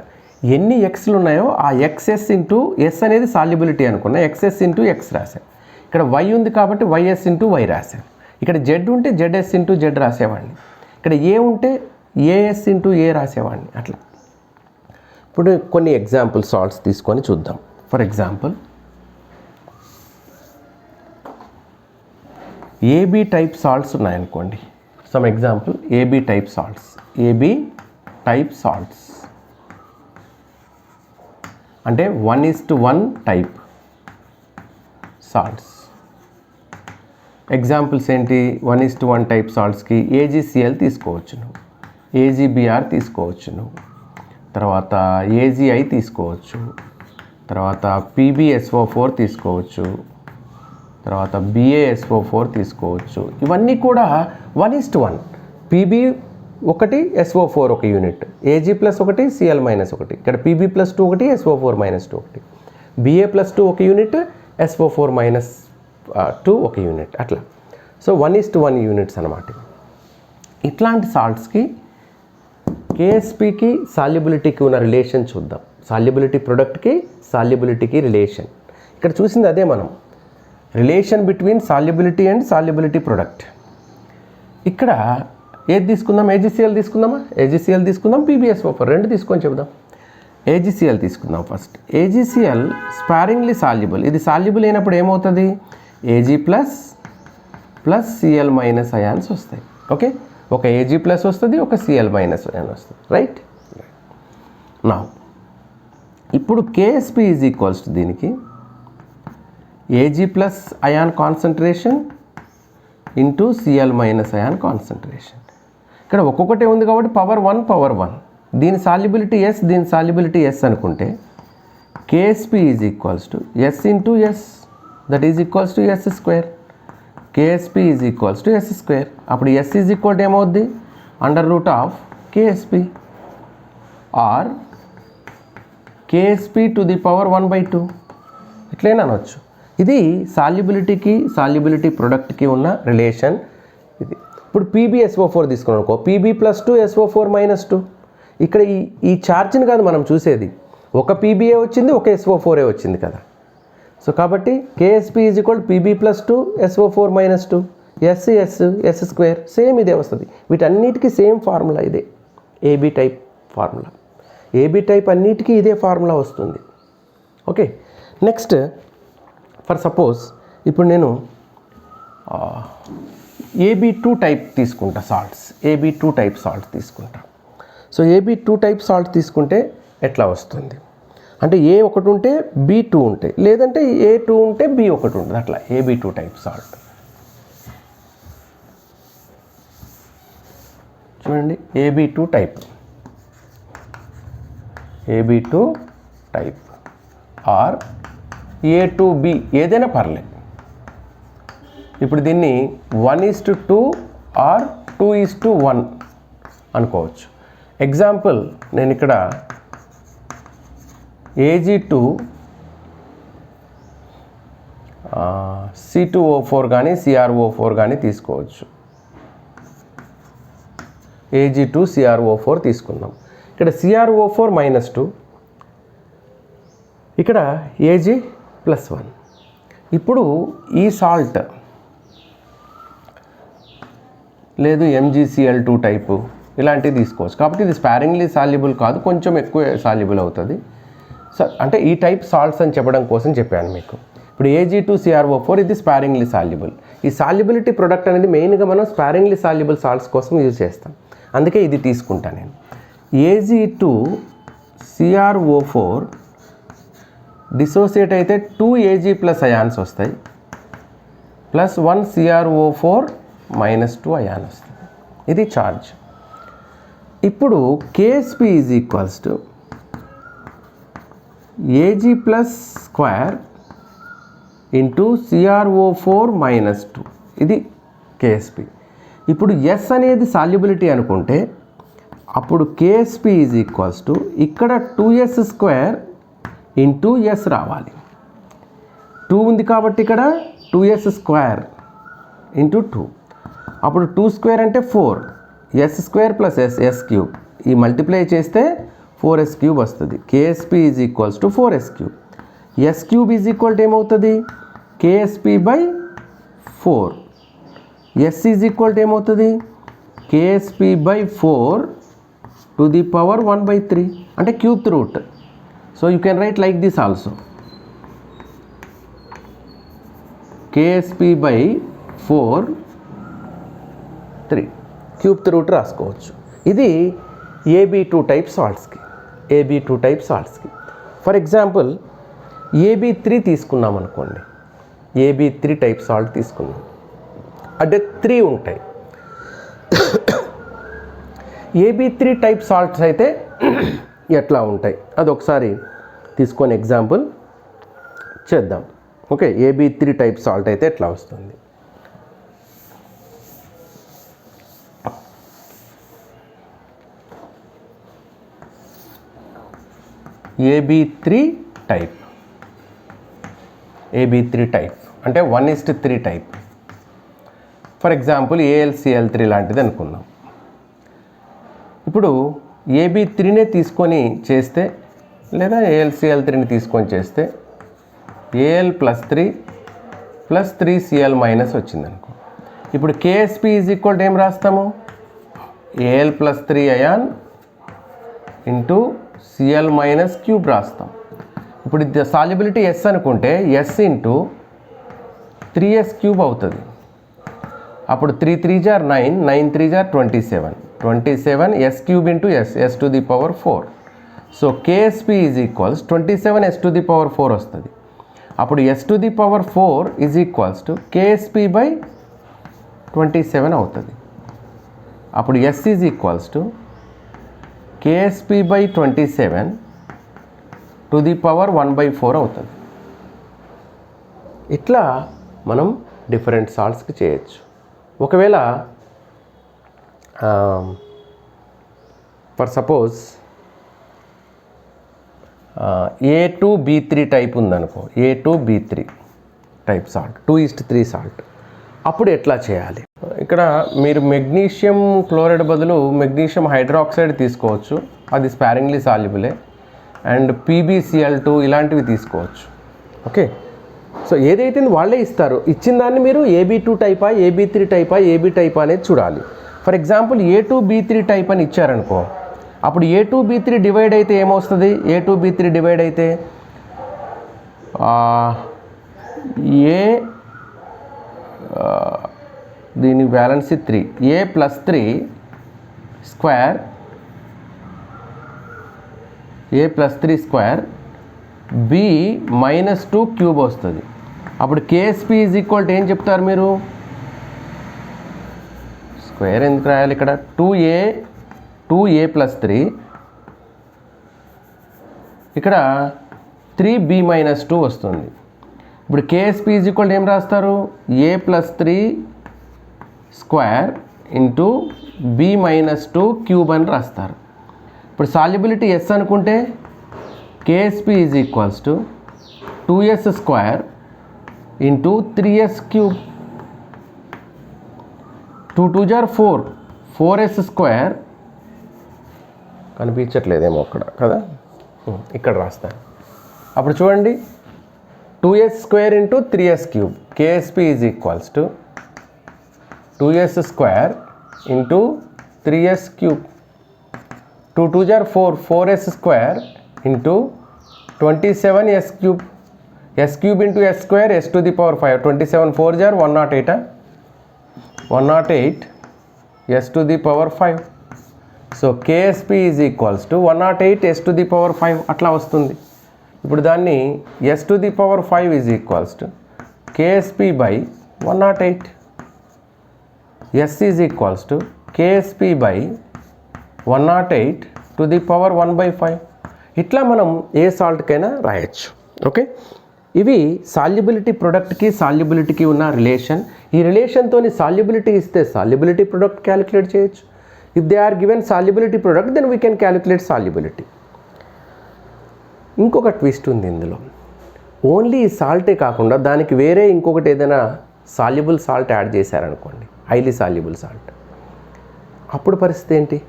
S1: ఎన్ని ఎక్స్లు ఉన్నాయో ఆ ఎక్స్ఎస్ ఇంటూ ఎస్ అనేది సాల్యుబిలిటీ అనుకున్నా, ఎక్స్ఎస్ ఇంటూ ఎక్స్ రాశాను. ఇక్కడ వై ఉంది కాబట్టి వైఎస్ ఇంటూ వై రాశాను. ఇక్కడ జెడ్ ఉంటే జెడ్ఎస్ ఇంటూ జెడ్ రాసేవాడిని. ఇక్కడ ఏ ఉంటే ఏఎస్ ఇంటూ ఏ రాసేవాడిని. అట్లా ఇప్పుడు కొన్ని ఎగ్జాంపుల్ సాల్ట్స్ తీసుకొని చూద్దాం. For example A B type salts ఉన్నాయనుకోండి. Some example A B type salts, A B type salts అంటే 1:1 టైప్ సాల్ట్స్. ఎగ్జాంపుల్స్ ఏంటి? 1:1 టైప్ సాల్ట్స్కి AgCl తీసుకోవచ్చు నువ్వు, AgBr తీసుకోవచ్చు నువ్వు, తర్వాత AgI తీసుకోవచ్చు, తర్వాత PbSO4 తీసుకోవచ్చు, తర్వాత BaSO4 తీసుకోవచ్చు. ఇవన్నీ కూడా 1:1. PB ఒకటి, SO4 ఒక యూనిట్, Ag+1 Cl-1, ఇక్కడ Pb+2 ఒకటి, SO4 -2 ఒకటి, Ba+2 ఒక యూనిట్, SO4 -2 ఒక యూనిట్. అట్లా సో 1:1 యూనిట్స్ అన్నమాట. ఇట్లాంటి సాల్ట్స్కి కేఎస్పికి సాల్యుబిలిటీకి ఉన్న రిలేషన్ చూద్దాం. సాల్యుబిలిటీ ప్రొడక్ట్కి సాల్యుబిలిటీకి రిలేషన్ ఇక్కడ చూసింది అదే మనం, relation between solubility and solubility product. ఇక్కడ ఏది తీసుకుందాం? AgCl తీసుకుందామా? AgCl తీసుకుందాం, PbSO4 రెండు తీసుకొని చెబుదాం. AgCl తీసుకుందాం ఫస్ట్. AgCl sparingly soluble. ఇది సాల్యుబుల్ అయినప్పుడు ఏమవుతుంది? Ag+ Cl- అయాన్స్ వస్తాయి. ఓకే, ఒక Ag+ వస్తుంది, ఒక Cl- అయాన్ వస్తుంది. రైట్. నా ఇప్పుడు KSP ఈజ్ ఈక్వల్స్ టు దీనికి Ag+ ion concentration into Cl- ion concentration. ఇక్కడ ఒక్కొక్కటే ఉంది కాబట్టి పవర్ 1. దీని సాల్యుబిలిటీ ఎస్, దీని సాల్యుబిలిటీ ఎస్ అనుకుంటే KSP is equals to S into S that is equals to S square. KSP is equals to S square. అప్పుడు S is equal to ఏమవుద్ది, under root of KSP or KSP to the power 1/2 ఇట్లైనా అనవచ్చు. ఇది సాల్యుబిలిటీకి solubility ప్రొడక్ట్కి ఉన్న relation ఇది. ఇప్పుడు PbSO4 తీసుకున్నాం అనుకో, Pb + 2 SO4 - 2. ఇక్కడ ఈ ఛార్జ్ని కాదు మనం చూసేది, ఒక PbA వచ్చింది, ఒక SO4 వచ్చింది కదా. సో కాబట్టి KSP is equal PB + 2 SO4 - 2 S square. Same ఇదే వస్తుంది. వీటన్నిటికీ సేమ్ ఫార్ములా ఇదే, AB type formula. AB type అన్నిటికీ ఇదే ఫార్ములా వస్తుంది. ఓకే, నెక్స్ట్ ఫర్ సపోజ్ ఇప్పుడు నేను AB2 టైప్ తీసుకుంటా సాల్ట్స్. AB2 టైప్ సాల్ట్ తీసుకుంటా. సో AB2 టైప్ సాల్ట్ తీసుకుంటే ఎట్లా వస్తుంది అంటే A ఒకటి ఉంటే B2 ఉంటాయి, లేదంటే A2 ఉంటే B ఒకటి ఉంటుంది. అట్లా AB2 టైప్ సాల్ట్ చూడండి. AB2 టైప్ ఆర్ A2B ఏదైనా పర్లేదు. ఇప్పుడు దీన్ని 1:2 ఆర్ 2:1 అనుకోవచ్చు. ఎగ్జాంపుల్ నేను ఇక్కడ Ag2 C2O4 కానీ CrO4 కానీ తీసుకోవచ్చు. Ag2 CrO4 తీసుకుందాం. ఇక్కడ CrO4 -2, ఇక్కడ Ag+1. ఇప్పుడు ఈ సాల్ట్ లేదు MgCl2 టైపు ఇలాంటివి తీసుకోవచ్చు. కాబట్టి ఇది స్పారింగ్లీ సాల్యుబుల్ కాదు, కొంచెం ఎక్కువ సాల్యుబుల్ అవుతుంది. సో అంటే ఈ టైప్ సాల్ట్స్ అని చెప్పడం కోసం చెప్పాను మీకు. ఇప్పుడు Ag2 CrO4 ఇది స్పారింగ్లీ సాల్యుబుల్. ఈ సాల్యుబిలిటీ ప్రొడక్ట్ అనేది మెయిన్గా మనం స్పారింగ్లీ సాల్యుబుల్ సాల్ట్స్ కోసం యూజ్ చేస్తాం. అందుకే ఇది తీసుకుంటాను నేను. Ag2 CrO4 డిసోసియేట్ అయితే 2 Ag+ అయాన్స్ వస్తాయి, ప్లస్ 1 CrO4 -2 అయాన్ వస్తుంది. ఇది ఛార్జ్. ఇప్పుడు KSP is equals to Ag+² into CrO4 -2. ఇది KSP. ఇప్పుడు S అనేది సాల్యుబిలిటీ అనుకుంటే అప్పుడు KSP ఈజ్ ఈక్వల్స్ టు ఇక్కడ 2s² ఇంటూ S రావాలి. 2 ఉంది కాబట్టి ఇక్కడ 2s² ఇంటూ 2. అప్పుడు 2² అంటే 4, s² + s³ ఈ మల్టిప్లై చేస్తే 4s³ వస్తుంది. KSP is equals to 4s³. s³ is equal to ఏమవుతుంది, KSP/4. S is equal to ఏమవుతుంది, KSP/4 టు ది పవర్ 1/3 అంటే cubed root. So you can write like this also, KSP/4 3 cubed root రాసుకోవచ్చు. ఇది AB2 type సాల్ట్స్కి. AB2 type సాల్ట్స్కి for example AB3 తీసుకున్నాం అనుకోండి. AB3 type salt తీసుకున్నాం అంటే 3 ఉంటాయి. AB3 టైప్ సాల్ట్స్ అయితే ఎట్లా ఉంటాయి అది ఒకసారి తీసుకొని ఎగ్జాంపుల్ చేద్దాం. ఓకే, AB3 టైప్ సాల్ట్ అయితే ఎట్లా వస్తుంది. AB3 టైప్ అంటే 1:3 టైప్. ఫర్ ఎగ్జాంపుల్ AlCl3 లాంటిది అనుకుందాం. ఇప్పుడు AB3నే తీసుకొని చేస్తే లేదా AlCl3ని తీసుకొని చేస్తే Al+3 + 3Cl- వచ్చిందనుకో. ఇప్పుడు KSP ఈజ్ ఈక్వల్ టు ఏం రాస్తాము, Al+3 అయాన్ ఇంటూ Cl- రాస్తాం. ఇప్పుడు ఇది సాల్యుబిలిటీ S అనుకుంటే S ఇంటూ 3s³ అవుతుంది. అప్పుడు 3 3 = 9, 9 3 = 27, 27 s³ into s to the power 4. So KSP is equals 27 s to the power 4 వస్తుంది. అప్పుడు s to the power 4 is equals to KSP/27 అవుతుంది. అప్పుడు S is equals to KSP/27 to the power 1/4 అవుతుంది. ఇట్లా మనం different సాల్ట్స్కి చేయొచ్చు. ఒకవేళ for suppose A2B3 type ఉందనుకో, A2B3 టైప్ సాల్ట్, 2:3 సాల్ట్, అప్పుడు ఎట్లా చేయాలి? ఇక్కడ మీరు మెగ్నీషియం క్లోరైడ్ బదులు మెగ్నీషియం హైడ్రాక్సైడ్ తీసుకోవచ్చు, అది స్పారింగ్లీ సాల్యుబులే. అండ్ PbCl2 ఇలాంటివి తీసుకోవచ్చు. ఓకే, సో ఏదైతే వాళ్ళే ఇస్తారు, ఇచ్చిన దాన్ని మీరు AB2 టైపా, AB3 టైపా, AB టైపా అనేది చూడాలి. ఫర్ ఎగ్జాంపుల్ A2B3 టైప్ అని ఇచ్చారనుకో, అప్పుడు A2B3 డివైడ్ అయితే ఏమొస్తుంది? A2B3 డివైడ్ అయితే దీని బ్యాలెన్సీ 3, A+3 square, A+3 B -2 cube వస్తుంది. అప్పుడు KSP ఈజ్ ఈక్వల్ టు ఏం చెప్తారు మీరు? స్క్వేర్ ఎందుకు రాయాలి ఇక్కడ? 2A+3 ఇక్కడ 3B -2 వస్తుంది. ఇప్పుడు KSP ఈజ్ ఈక్వల్ టు ఏం రాస్తారు? A+3 square into B -2 cube అని రాస్తారు. ఇప్పుడు సాల్యుబిలిటీ S అనుకుంటే KSP is equals to 2S square into 3S cube. 2 2 * 4, 4S square కనిపించట్లేదేమో అక్కడ కదా, ఇక్కడ రాస్తాను. అప్పుడు చూడండి, 2S square into 3S cube, KSP is equals to 2S square into 3S cube. 2 2 * 4, 4S square into 27S cube. S cube into S square, S⁵. 27 4 * 108, 108 S⁵. So KSP is equals to 108 S⁵ అట్లా వస్తుంది. ఇప్పుడు దాన్ని S⁵ is equals to KSP by 108. S is equals to KSP by 108 1/5. ఇట్లా మనం ఏ సాల్ట్కైనా రాయొచ్చు. Okay, ఇవి solubility ప్రొడక్ట్కి సాల్యుబిలిటీకి ఉన్న relation. ఈ రిలేషన్తో సాల్యుబిలిటీ ఇస్తే సాల్యుబిలిటీ ప్రొడక్ట్ క్యాలిక్యులేట్ చేయొచ్చు. If they are given solubility product, then we can calculate solubility. ఇంకొక ట్విస్ట్ ఉంది ఇందులో. ఓన్లీ ఈ సాల్టే కాకుండా దానికి వేరే ఇంకొకటి ఏదైనా సాల్యుబుల్ సాల్ట్ యాడ్ చేశారనుకోండి, హైలీ సాల్యుబుల్ సాల్ట్, అప్పుడు పరిస్థితి ఏంటి?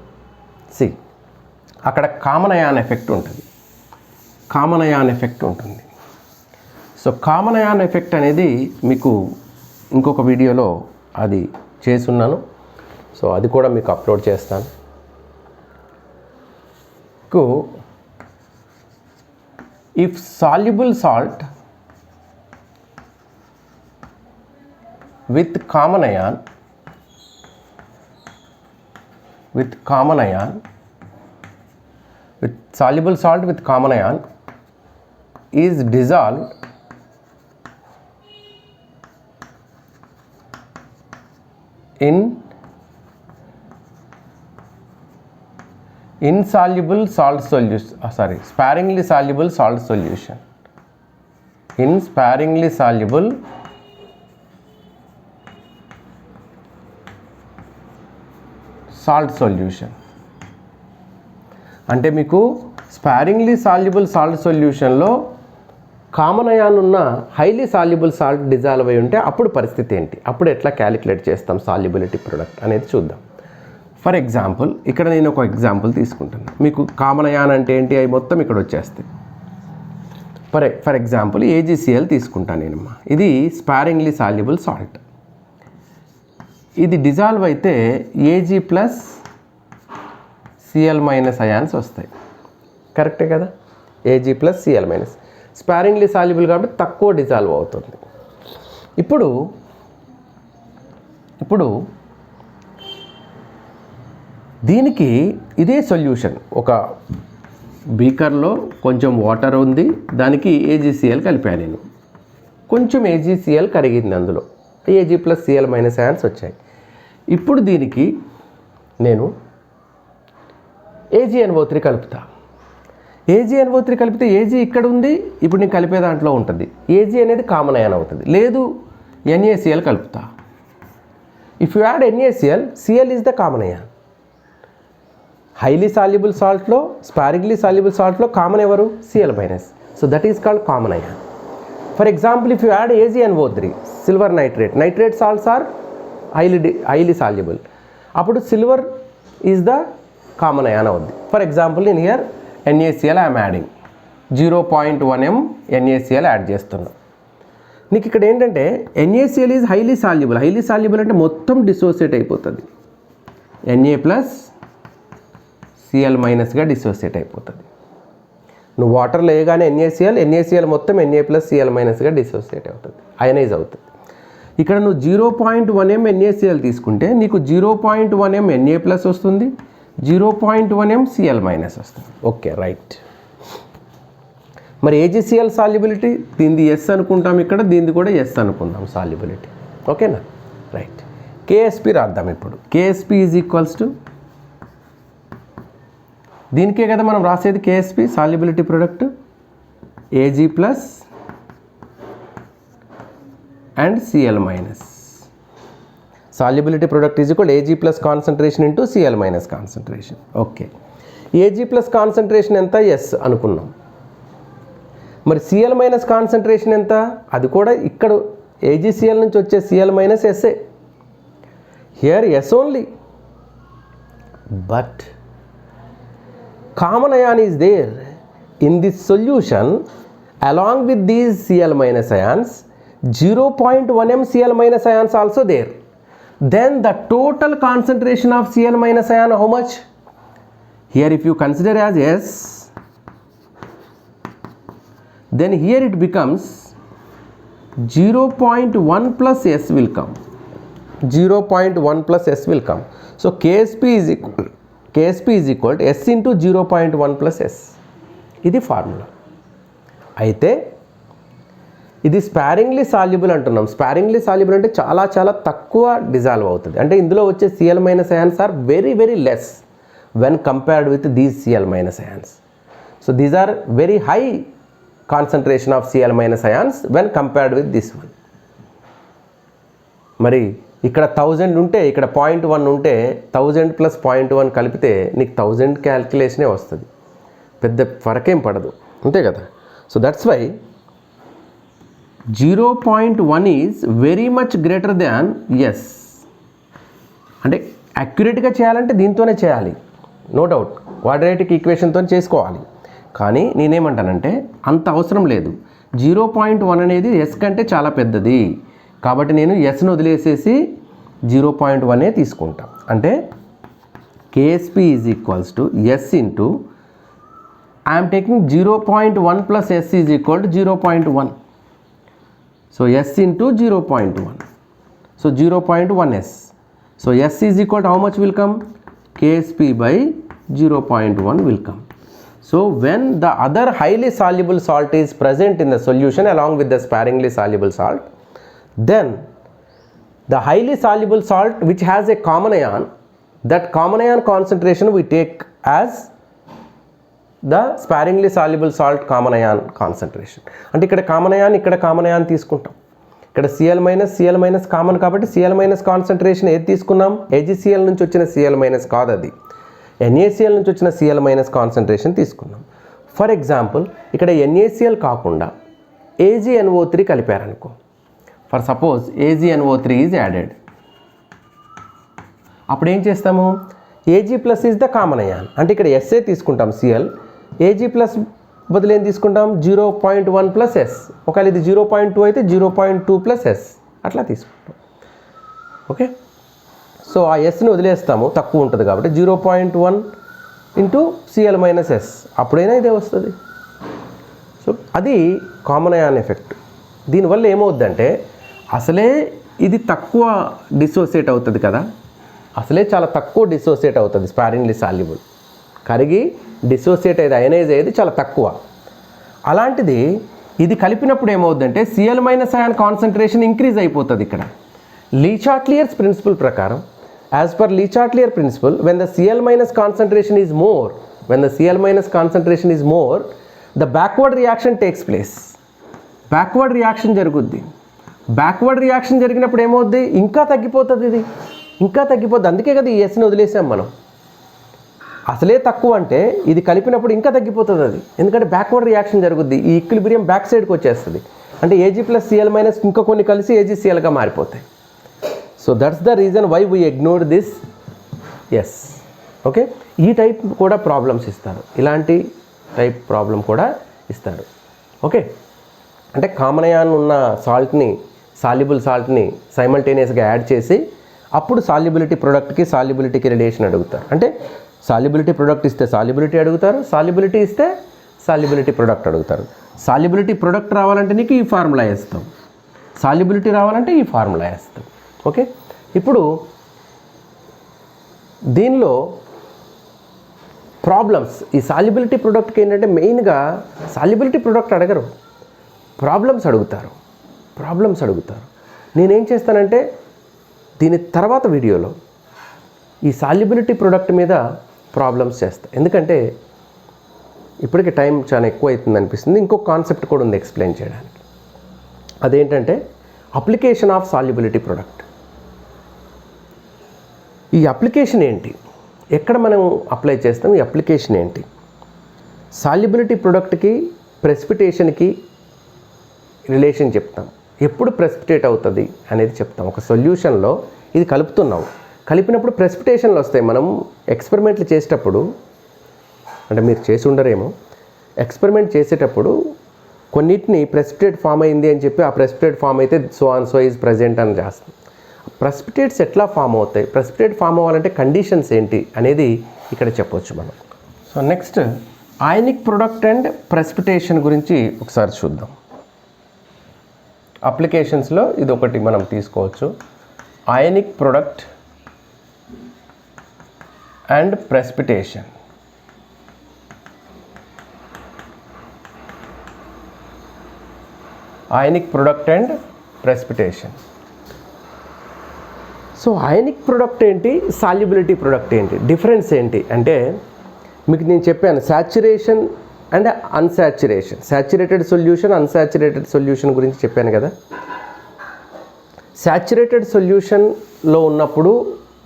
S1: అక్కడ కామన్ అయాన్ ఎఫెక్ట్ ఉంటుంది. సో కామన్ అయాన్ ఎఫెక్ట్ అనేది మీకు ఇంకొక వీడియోలో అది చేసున్నాను. సో అది కూడా మీకు అప్లోడ్ చేస్తాను. If soluble salt with common ion with soluble salt with common ion is dissolved in insoluble salt solution, sparingly soluble salt solution, in sparingly soluble salt solution. అంటే మీకు స్పారింగ్లీ సాల్యుబుల్ సాల్ట్ సొల్యూషన్లో కామన్ అయాన్ ఉన్న highly soluble salt dissolve అయి ఉంటే అప్పుడు పరిస్థితి ఏంటి? అప్పుడు ఎట్లా క్యాలిక్యులేట్ చేస్తాం సాల్యుబిలిటీ ప్రొడక్ట్ అనేది చూద్దాం. ఫర్ ఎగ్జాంపుల్ ఇక్కడ నేను ఒక ఎగ్జాంపుల్ తీసుకుంటాను. మీకు కామన్ అయాన్ అంటే ఏంటి అవి మొత్తం ఇక్కడ వచ్చేస్తాయి. ఫర్ ఎగ్జాంపుల్ AgCl తీసుకుంటాను నేనమ్మా. ఇది స్పారింగ్లీ సాల్యుబుల్ సాల్ట్. ఇది డిజాల్వ్ అయితే Ag+Cl- అయాన్స్ వస్తాయి. కరెక్టే కదా? Ag+Cl-. స్పారింగ్లీ సాల్యుబుల్ కాబట్టి తక్కువ డిజాల్వ్ అవుతుంది. ఇప్పుడు దీనికి ఇదే సొల్యూషన్. ఒక బీకర్లో కొంచెం వాటర్ ఉంది, దానికి AgCl కలిపాను నేను. కొంచెం AgCl కరిగింది, అందులో Ag+Cl- అయాన్స్ వచ్చాయి. ఇప్పుడు దీనికి నేను AgNO3 కలుపుతా. AgNO3 కలిపితే ఏజీ ఇక్కడ ఉంది, ఇప్పుడు నేను కలిపే దాంట్లో ఉంటుంది. ఏజీ అనేది కామన్ అయాన్ అవుతుంది. లేదు NaCl కలుపుతా. If you add NaCl, Cl is the common ion. Highly soluble సాల్ట్లో, స్పారింగ్లీ సాల్యుబుల్ సాల్ట్లో కామన్ ఎవరు? Cl-. So that is called common ion. For example, if you add AgNO3, silver nitrate, nitrate salts are highly soluble. అప్పుడు silver is the common ion అవుద్ది. For example, నేను here NaCl I'm adding 0.1 m NaCl add చేస్తున్నాను. నీకు ఇక్కడ ఏంటంటే NaCl is highly soluble. Highly soluble అంటే మొత్తం dissociate అయిపోతుంది. Na+Cl- గా డిసోసియేట్ అయిపోతుంది. నువ్వు వాటర్లో వేయగానే NaCl మొత్తం Na+Cl- గా డిసోసియేట్ అవుతుంది, అయనైజ్ అవుతుంది. ఇక్కడ నువ్వు 0.1 m NaCl తీసుకుంటే నీకు 0.1 m Na+ వస్తుంది, 0.1 m Cl- వస్తుంది. Okay, right. మరి AgCl సాల్యుబిలిటీ, దీనిది ఎస్ అనుకుంటాం, ఇక్కడ దీనిది కూడా ఎస్ అనుకుందాం సాల్యుబిలిటీ. ఓకేనా, రైట్. KSP రాద్దాం ఇప్పుడు. KSP ఈజ్ ఈక్వల్స్ టు, దీనికే కదా మనం రాసేది KSP, solubility product, Ag+ and Cl-. Solubility product is equal Ag+ concentration into Cl- concentration. Okay, Ag+ concentration ఎంత? ఎస్ అనుకున్నాం. మరి Cl- కాన్సన్ట్రేషన్ ఎంత? అది కూడా ఇక్కడ AgCl నుంచి వచ్చే Cl- S A. Here S only, but common ion is there in this solution along with these Cl- ions. 0.1 m Cl- ions also there. Then the total concentration of Cl- ion, how much? Here if you consider as S, then here it becomes 0.1 plus S will come. 0.1 plus S will come. So KSP is equal to S into 0.1 plus S. ఇది formula. అయితే ఇది స్పారింగ్లీ soluble అంటున్నాం. స్పారింగ్లీ soluble అంటే చాలా చాలా తక్కువ dissolve అవుతుంది. అంటే ఇందులో వచ్చే Cl- ions are very very less when compared with these Cl- ions. So these are very high concentration of Cl- ions when compared with this one. మరి ఇక్కడ 1000 ఉంటే, ఇక్కడ 0.1 ఉంటే 1000 + 0.1 కలిపితే నీకు 1000 క్యాల్కులేషనే వస్తుంది. పెద్ద ఫరకేం పడదు, అంతే కదా. So that's why 0.1 is very much greater than S. అంటే యాక్యురేట్గా చేయాలంటే దీంతోనే చేయాలి, నో డౌట్, క్వాడ్రాటిక్ ఈక్వేషన్తో చేసుకోవాలి. కానీ నేనేమంటానంటే అంత అవసరం లేదు. 0.1 అనేది ఎస్ కంటే చాలా పెద్దది, కాబట్టి నేను ఎస్ను వదిలేసేసి 0.1 తీసుకుంటాం. అంటే KSP is equals to S into, I'm taking 0.1 plus S is equal to 0.1. So S into 0.1, so 0.1 S. So S is equal to how much will come? KSP by 0.1 will come. So when the other highly soluble salt is present in the solution along with the sparingly soluble salt, then the highly soluble salt which has a common ion, that common ion concentration we take as the sparingly soluble salt common ion concentration. అంటే ఇక్కడ common ion, ఇక్కడ common ion తీసుకుంటాం. ఇక్కడ Cl- common కాబట్టి Cl- concentration ఏది తీసుకున్నాం? AgCl నుంచి వచ్చిన Cl- కాదు, అది NaCl నుంచి వచ్చిన Cl- కాన్సన్ట్రేషన్ తీసుకున్నాం. ఫర్ ఎగ్జాంపుల్, ఇక్కడ NaCl కాకుండా AgNO3 కలిపారనుకో. For suppose AgNO3 is added. అప్పుడు ఏం చేస్తాము? Ag+ is the common ion. అంటే ఇక్కడ ఎస్ఏ తీసుకుంటాం Cl, Ag+ బదులు ఏం తీసుకుంటాం? 0.1 ప్లస్ ఎస్. ఒకవేళ ఇది 0.2 అయితే 0.2 ప్లస్ ఎస్, అట్లా తీసుకుంటాం. ఓకే, సో ఆ ఎస్ని వదిలేస్తాము, తక్కువ ఉంటుంది కాబట్టి 0.1 ఇంటూ Cl- ఎస్, అప్పుడైనా ఇదే వస్తుంది. సో అది కామన్ అయాన్ ఎఫెక్ట్. దీనివల్ల ఏమవుద్దంటే అసలే ఇది తక్కువ డిసోసియేట్ అవుతుంది కదా, అసలే చాలా తక్కువ డిసోసియేట్ అవుతుంది. స్పారింగ్లీ సాల్యుబుల్ కరిగి డిసోసియేట్ అయ్యేది, అయనైజ్ అయ్యేది చాలా తక్కువ. అలాంటిది ఇది కలిపినప్పుడు ఏమవుద్దంటే Cl- అయాన్ కాన్సన్ట్రేషన్ ఇంక్రీజ్ అయిపోతుంది. ఇక్కడ లీచాట్లియర్స్ ప్రిన్సిపల్ ప్రకారం, as per Le Chatelier principle, when the Cl- concentration is more, when the Cl minus concentration is more, the backward reaction takes place. Backward reaction జరుగుద్ది. బ్యాక్వర్డ్ రియాక్షన్ జరిగినప్పుడు ఏమవుద్ది, ఇంకా తగ్గిపోతుంది, ఇది ఇంకా తగ్గిపోద్ది. అందుకే కదా ఈ ఎస్ని వదిలేసాం మనం. అసలే తక్కువ అంటే ఇది కలిపినప్పుడు ఇంకా తగ్గిపోతుంది అది, ఎందుకంటే బ్యాక్వర్డ్ రియాక్షన్ జరుగుద్ది. ఈ ఈక్విలిబ్రియం బ్యాక్ సైడ్కి వచ్చేస్తుంది. అంటే Ag ప్లస్ Cl మైనస్ ఇంకా కొన్ని కలిసి AgClగా మారిపోతాయి. So that's the reason why we ignore this S. Okay, ఈ టైప్ కూడా ప్రాబ్లమ్స్ ఇస్తారు, ఇలాంటి టైప్ ప్రాబ్లం కూడా ఇస్తారు. ఓకే, అంటే కామన్ అయాన్ ఉన్న సాల్ట్ని, సాల్యుబుల్ సాల్ట్ని సైమల్టేనియస్గా యాడ్ చేసి అప్పుడు సాల్యుబిలిటీ ప్రొడక్ట్కి సాల్యుబిలిటీకి రిలేషన్ అడుగుతారు. అంటే సాల్యుబిలిటీ ప్రొడక్ట్ ఇస్తే సాల్యుబిలిటీ అడుగుతారు, సాల్యుబిలిటీ ఇస్తే సాల్యుబిలిటీ ప్రొడక్ట్ అడుగుతారు. సాల్యుబిలిటీ ప్రొడక్ట్ రావాలంటే నీకు ఈ ఫార్ములా వేస్తాం, సాల్యుబిలిటీ రావాలంటే ఈ ఫార్ములా వేస్తాం. ఓకే, ఇప్పుడు దీనిలో ప్రాబ్లమ్స్, ఈ సాల్యుబిలిటీ ప్రొడక్ట్కి ఏంటంటే మెయిన్గా సాల్యుబిలిటీ ప్రొడక్ట్ అడగరు, ప్రాబ్లమ్స్ అడుగుతారు. నేనేం చేస్తానంటే దీని తర్వాత వీడియోలో ఈ సాల్యుబిలిటీ ప్రొడక్ట్ మీద ప్రాబ్లమ్స్ చేస్తా, ఎందుకంటే ఇప్పటికి టైం చాలా ఎక్కువ అవుతుంది అనిపిస్తుంది. ఇంకొక కాన్సెప్ట్ కూడా ఉంది ఎక్స్ప్లెయిన్ చేయడానికి. అదేంటంటే అప్లికేషన్ ఆఫ్ సాల్యుబిలిటీ ప్రొడక్ట్. ఈ అప్లికేషన్ ఏంటి, ఎక్కడ మనం అప్లై చేస్తాం, ఈ అప్లికేషన్ ఏంటి? సాల్యుబిలిటీ ప్రొడక్ట్కి ప్రెసిపిటేషన్కి రిలేషన్ చెప్తాం. ఎప్పుడు ప్రెసిపిటేట్ అవుతుంది అనేది చెప్తాం. ఒక సొల్యూషన్లో ఇది కలుపుతున్నాం, కలిపినప్పుడు ప్రెసిపిటేషన్లు వస్తాయి. మనం ఎక్స్పెరిమెంట్లు చేసేటప్పుడు, అంటే మీరు చేసి ఉండరేమో, ఎక్స్పెరిమెంట్ చేసేటప్పుడు కొన్నిటిని ప్రెసిపిటేట్ ఫామ్ అయింది అని చెప్పి ఆ ప్రెసిపిటేట్ ఫామ్ అయితే సో ఈజ్ ప్రజెంట్ అని చేస్తాం. ప్రెసిపిటేట్స్ ఎట్లా ఫామ్ అవుతాయి, ప్రెసిపిటేట్ ఫామ్ అవ్వాలంటే కండిషన్స్ ఏంటి అనేది ఇక్కడ చెప్పవచ్చు మనం. So next ionic product and precipitation గురించి ఒకసారి చూద్దాం. అప్లికేషన్స్లో ఇది ఒకటి మనం తీసుకోవచ్చు, ionic product and precipitation. Ionic product and precipitation. So ionic product ఏంటి, సాల్యుబిలిటీ ప్రొడక్ట్ ఏంటి, డిఫరెన్స్ ఏంటి అంటే మీకు నేను చెప్పాను saturation and unsaturation, saturated solution, unsaturated solution గురించి చెప్పాను కదా. సాచురేటెడ్ సొల్యూషన్లో ఉన్నప్పుడు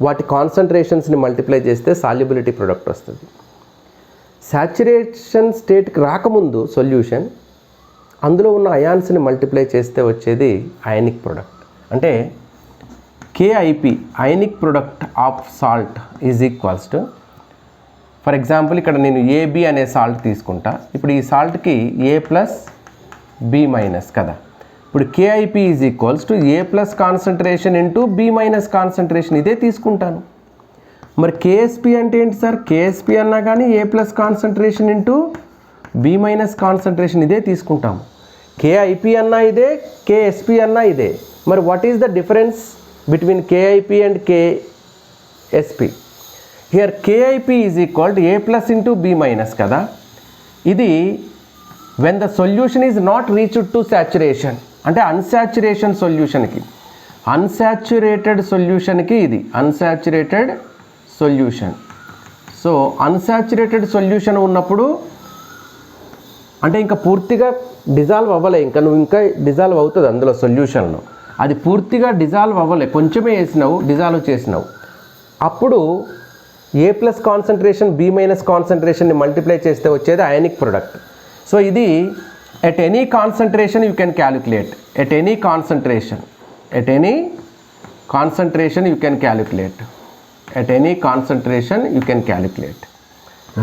S1: వాటి కాన్సన్ట్రేషన్స్ని మల్టిప్లై చేస్తే సాల్యుబిలిటీ ప్రొడక్ట్ వస్తుంది. సాచురేషన్ స్టేట్కి రాకముందు సొల్యూషన్, అందులో ఉన్న అయాన్స్ని మల్టిప్లై చేస్తే వచ్చేది అయానిక్ ప్రొడక్ట్. అంటే KIP, ionic product of salt is equals to, for example ఇక్కడ నేను AB అనే సాల్ట్ తీసుకుంటా. ఇప్పుడు ఈ సాల్ట్కి A ప్లస్ B మైనస్ కదా. ఇప్పుడు KIP is equals to A plus concentration into B minus concentration, ఇదే తీసుకుంటాను. మరి KSP అంటే ఏంటి సార్, KSP అన్నా కానీ A plus concentration into B minus concentration, ఇదే తీసుకుంటాము. KIP అన్నా ఇదే, KSP అన్నా ఇదే. మరి what is the difference between KIP and KSP? Here KIP is equal to A plus into B minus కదా. ఇది when the solution is not reached to saturation, అంటే అన్సాచురేషన్ సొల్యూషన్కి, అన్సాచురేటెడ్ సొల్యూషన్కి ఇది unsaturated solution. So unsaturated solution ఉన్నప్పుడు అంటే ఇంకా పూర్తిగా dissolve అవ్వలే, ఇంకా నువ్వు ఇంకా డిజాల్వ్ అవుతుంది అందులో సొల్యూషన్లో, అది పూర్తిగా డిజాల్వ్ అవ్వలే, కొంచెమే వేసినావు డిజాల్వ్ చేసినావు. అప్పుడు A plus concentration B minus కాన్సన్ట్రేషన్ని మల్టిప్లై చేస్తే వచ్చేది అయానిక్ ప్రొడక్ట్. సో ఇది at any concentration you can calculate, at any concentration you can calculate, at any concentration you can calculate.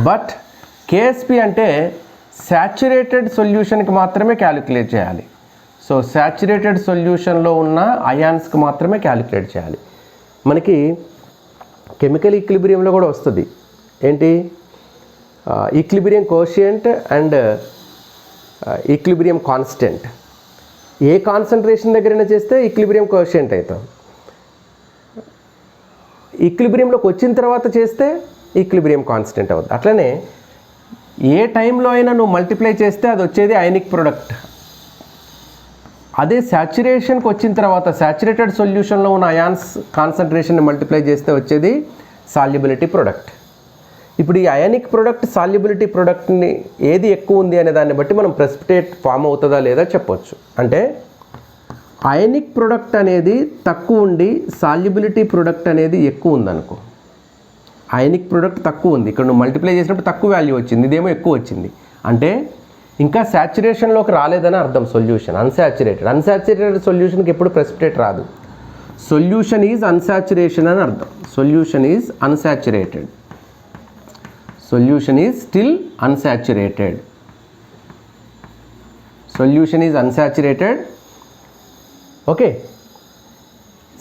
S1: But KSP అంటే సాచురేటెడ్ సొల్యూషన్కి మాత్రమే calculate చేయాలి. So saturated సొల్యూషన్లో ఉన్న అయాన్స్కి మాత్రమే క్యాలిక్యులేట్ చేయాలి. మనకి కెమికల్ ఈక్విలిబ్రియంలో కూడా వస్తుంది ఏంటి, equilibrium quotient and equilibrium constant. A concentration దగ్గరైనా చేస్తే ఈక్విలిబ్రియం కోషియంట్ అవుతాం, ఈక్విలిబ్రియంలోకి వచ్చిన తర్వాత చేస్తే ఈక్విలిబ్రియం కాన్స్టెంట్ అవుతుంది. అట్లనే ఏ టైంలో అయినా నువ్వు మల్టిప్లై చేస్తే అది వచ్చేది అయానిక్ ప్రొడక్ట్. అదే సాచురేషన్కి వచ్చిన తర్వాత సాచురేటెడ్ సొల్యూషన్లో ఉన్న అయాన్స్ కాన్సన్ట్రేషన్ని మల్టిప్లై చేస్తే వచ్చేది సాల్యుబిలిటీ ప్రొడక్ట్. ఇప్పుడు ఈ అయానిక్ ప్రోడక్ట్ సాల్యుబిలిటీ ప్రోడక్ట్ని ఏది ఎక్కువ ఉంది అనే దాన్ని బట్టి మనం ప్రెసిపిటేట్ ఫామ్ అవుతుందా లేదా చెప్పొచ్చు. అంటే అయానిక్ ప్రోడక్ట్ అనేది తక్కువ ఉండి సాల్యుబిలిటీ ప్రోడక్ట్ అనేది ఎక్కువ ఉందనుకో, అయానిక్ ప్రోడక్ట్ తక్కువ ఉంది, ఇక్కడ నువ్వు మల్టిప్లై చేసినప్పుడు తక్కువ వాల్యూ వచ్చింది, ఇదేమో ఎక్కువ వచ్చింది, అంటే ఇంకా సాచురేషన్లోకి రాలేదని అర్థం. సొల్యూషన్ అన్సాచురేటెడ్ సొల్యూషన్కి ఎప్పుడు ప్రెసిపిటేట్ రాదు. సొల్యూషన్ ఈజ్ అన్సాచురేషన్ అని అర్థం. Solution is unsaturated, solution is still unsaturated, solution is unsaturated, okay,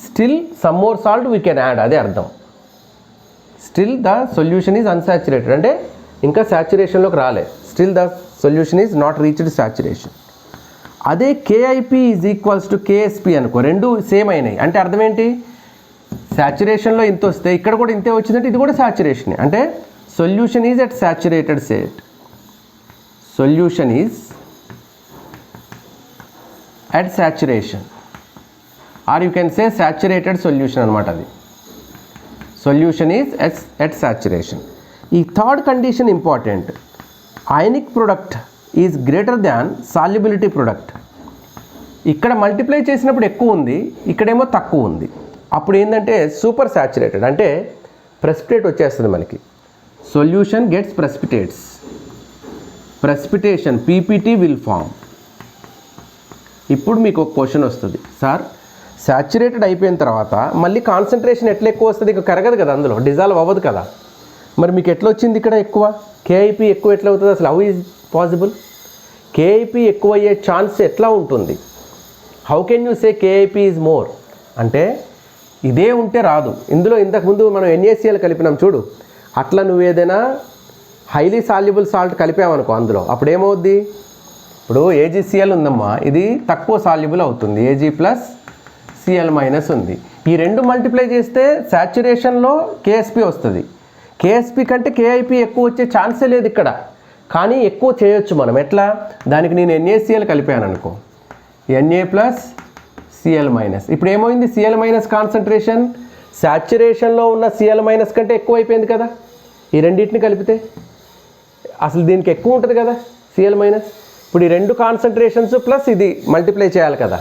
S1: still some more salt we can add, అదే అర్థం. still the solution is unsaturated అంటే ఇంకా సాచురేషన్లోకి రాలే, still the solution is not reached saturation. అదే KIP is equals to KSP అనుకో, రెండు same అయినాయి అంటే అర్థం ఏంటి, సాచురేషన్లో ఇంత వస్తే ఇక్కడ కూడా ఇంతే వచ్చిందంటే ఇది కూడా సాచురేషన్, అంటే solution is at saturated state, solution is at saturation, or you can say saturated solution అన్నమాట. అది solution is at saturation. ఈ third condition important, ionic product is greater than solubility product. ఇక్కడ మల్టిప్లై చేసినప్పుడు ఎక్కువ ఉంది, ఇక్కడేమో తక్కువ ఉంది, అప్పుడు ఏంటంటే సూపర్ సాచురేటెడ్ అంటే ప్రెసిపిటేట్ వచ్చేస్తుంది మనకి. Solution gets precipitates, precipitation PPT will form. ఇప్పుడు మీకు ఒక క్వశ్చన్ వస్తుంది, సార్ సాచురేటెడ్ అయిపోయిన తర్వాత మళ్ళీ కాన్సన్ట్రేషన్ ఎట్లా ఎక్కువ వస్తుంది, ఇక కరగదు కదా, అందులో డిజాల్వ్ అవ్వదు కదా, మరి మీకు ఎట్లా వచ్చింది ఇక్కడ ఎక్కువ, KIP ఎక్కువ ఎట్లా అవుతుంది అసలు, హౌ ఈజ్ పాసిబుల్, KIP ఎక్కువ అయ్యే ఛాన్స్ ఎట్లా ఉంటుంది, how can you say KIP is more అంటే ఇదే ఉంటే రాదు. ఇందులో ఇంతకుముందు మనం NaCl కలిపినాం చూడు, అట్లా నువ్వు ఏదైనా హైలీ సాల్యుబుల్ సాల్ట్ కలిపామనుకో అందులో, అప్పుడు ఏమవుద్ది, ఇప్పుడు AgCl ఉందమ్మా, ఇది తక్కువ సాల్యుబుల్ అవుతుంది, Ag+Cl- ఉంది, ఈ రెండు మల్టిప్లై చేస్తే సాచురేషన్లో KSP వస్తుంది, KSP కంటే KIP ఎక్కువ వచ్చే ఛాన్సే లేదు ఇక్కడ, కానీ ఎక్కువ చేయొచ్చు మనం ఎట్లా, దానికి నేను NaCl కలిపాను అనుకో, Na+Cl-, ఇప్పుడు ఏమైంది, Cl- కాన్సన్ట్రేషన్ సాచురేషన్లో ఉన్న Cl- కంటే ఎక్కువ అయిపోయింది కదా, ఈ రెండింటిని కలిపితే అసలు దీనికి ఎక్కువ ఉంటుంది కదా Cl-. ఇప్పుడు ఈ రెండు కాన్సన్ట్రేషన్స్ ప్లస్ ఇది మల్టిప్లై చేయాలి కదా,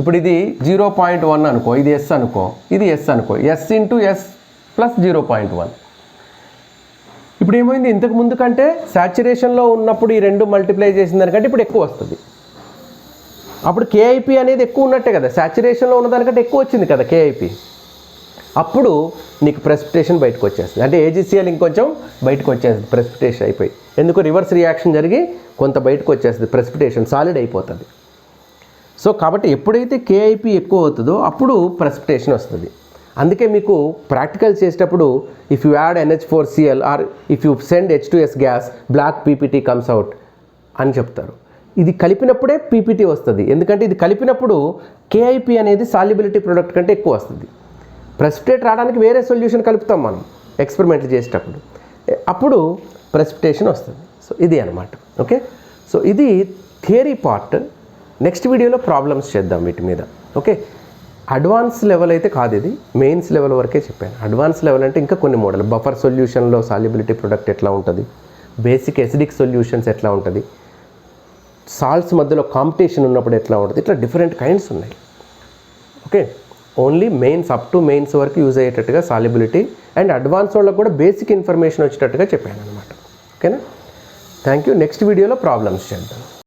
S1: ఇప్పుడు ఇది 0.1 అనుకో, ఇది S అనుకో, ఇది S అనుకో, S × S + 0.1. ఇప్పుడు ఏమైంది, ఇంతకు ముందు కంటే సాచురేషన్లో ఉన్నప్పుడు ఈ రెండు మల్టిప్లై చేసిన దానికంటే ఇప్పుడు ఎక్కువ వస్తుంది, అప్పుడు KIP అనేది ఎక్కువ ఉన్నట్టే కదా, సాచురేషన్లో ఉన్న దానికంటే ఎక్కువ వచ్చింది కదా KIP, అప్పుడు నీకు ప్రెసిపిటేషన్ బయటకు వచ్చేస్తుంది, అంటే AgCl ఇంకొంచెం బయటకు వచ్చేస్తుంది ప్రెసిపిటేషన్ అయిపోయి, ఎందుకు రివర్స్ రియాక్షన్ జరిగి కొంత బయటకు వచ్చేస్తుంది, ప్రెసిపిటేషన్ సాలిడ్ అయిపోతుంది. సో కాబట్టి ఎప్పుడైతే KIP ఎక్కువ అవుతుందో అప్పుడు ప్రెసిపిటేషన్ వస్తుంది. అందుకే మీకు ప్రాక్టికల్ చేసేటప్పుడు if you add NH4Cl or if you send H2S gas black PPT comes out అని చెప్తారు. ఇది కలిపినప్పుడే PPT వస్తుంది, ఎందుకంటే ఇది కలిపినప్పుడు KIP అనేది సాల్యుబిలిటీ ప్రోడక్ట్ కంటే ఎక్కువ వస్తుంది. ప్రెసిపిటేట్ రావడానికి వేరే సొల్యూషన్ కలుపుతాం మనం ఎక్స్పెరిమెంట్లు చేసేటప్పుడు, అప్పుడు ప్రెసిపిటేషన్ వస్తుంది. సో ఇది అనమాట. ఓకే, సో ఇది థియరీ పార్ట్. నెక్స్ట్ వీడియోలో ప్రాబ్లమ్స్ చేద్దాం వీటి మీద. ఓకే, అడ్వాన్స్ లెవెల్ అయితే కాదు, ఇది మెయిన్స్ లెవెల్ వరకే చెప్పాను. అడ్వాన్స్ లెవెల్ అంటే ఇంకా కొన్ని మోడల్, బఫర్ సొల్యూషన్లో సాల్యుబిలిటీ ప్రొడక్ట్ ఎట్లా ఉంటుంది, బేసిక్ ఎసిడిక్ సొల్యూషన్స్ ఎట్లా ఉంటుంది, సాల్ట్స్ మధ్యలో కాంపిటీషన్ ఉన్నప్పుడు ఎట్లా ఉంటుంది, ఇట్లా డిఫరెంట్ కైండ్స్ ఉన్నాయి. Okay, only mains up to mains వరకు యూజ్ అయ్యేటట్టుగా సాల్యుబిలిటీ అండ్ అడ్వాన్స్ వాళ్ళకి కూడా బేసిక్ ఇన్ఫర్మేషన్ వచ్చేటట్టుగా చెప్పాను అనమాట. ఓకేనా, థ్యాంక్ యూ. నెక్స్ట్ వీడియోలో ప్రాబ్లమ్స్ చేద్దాం.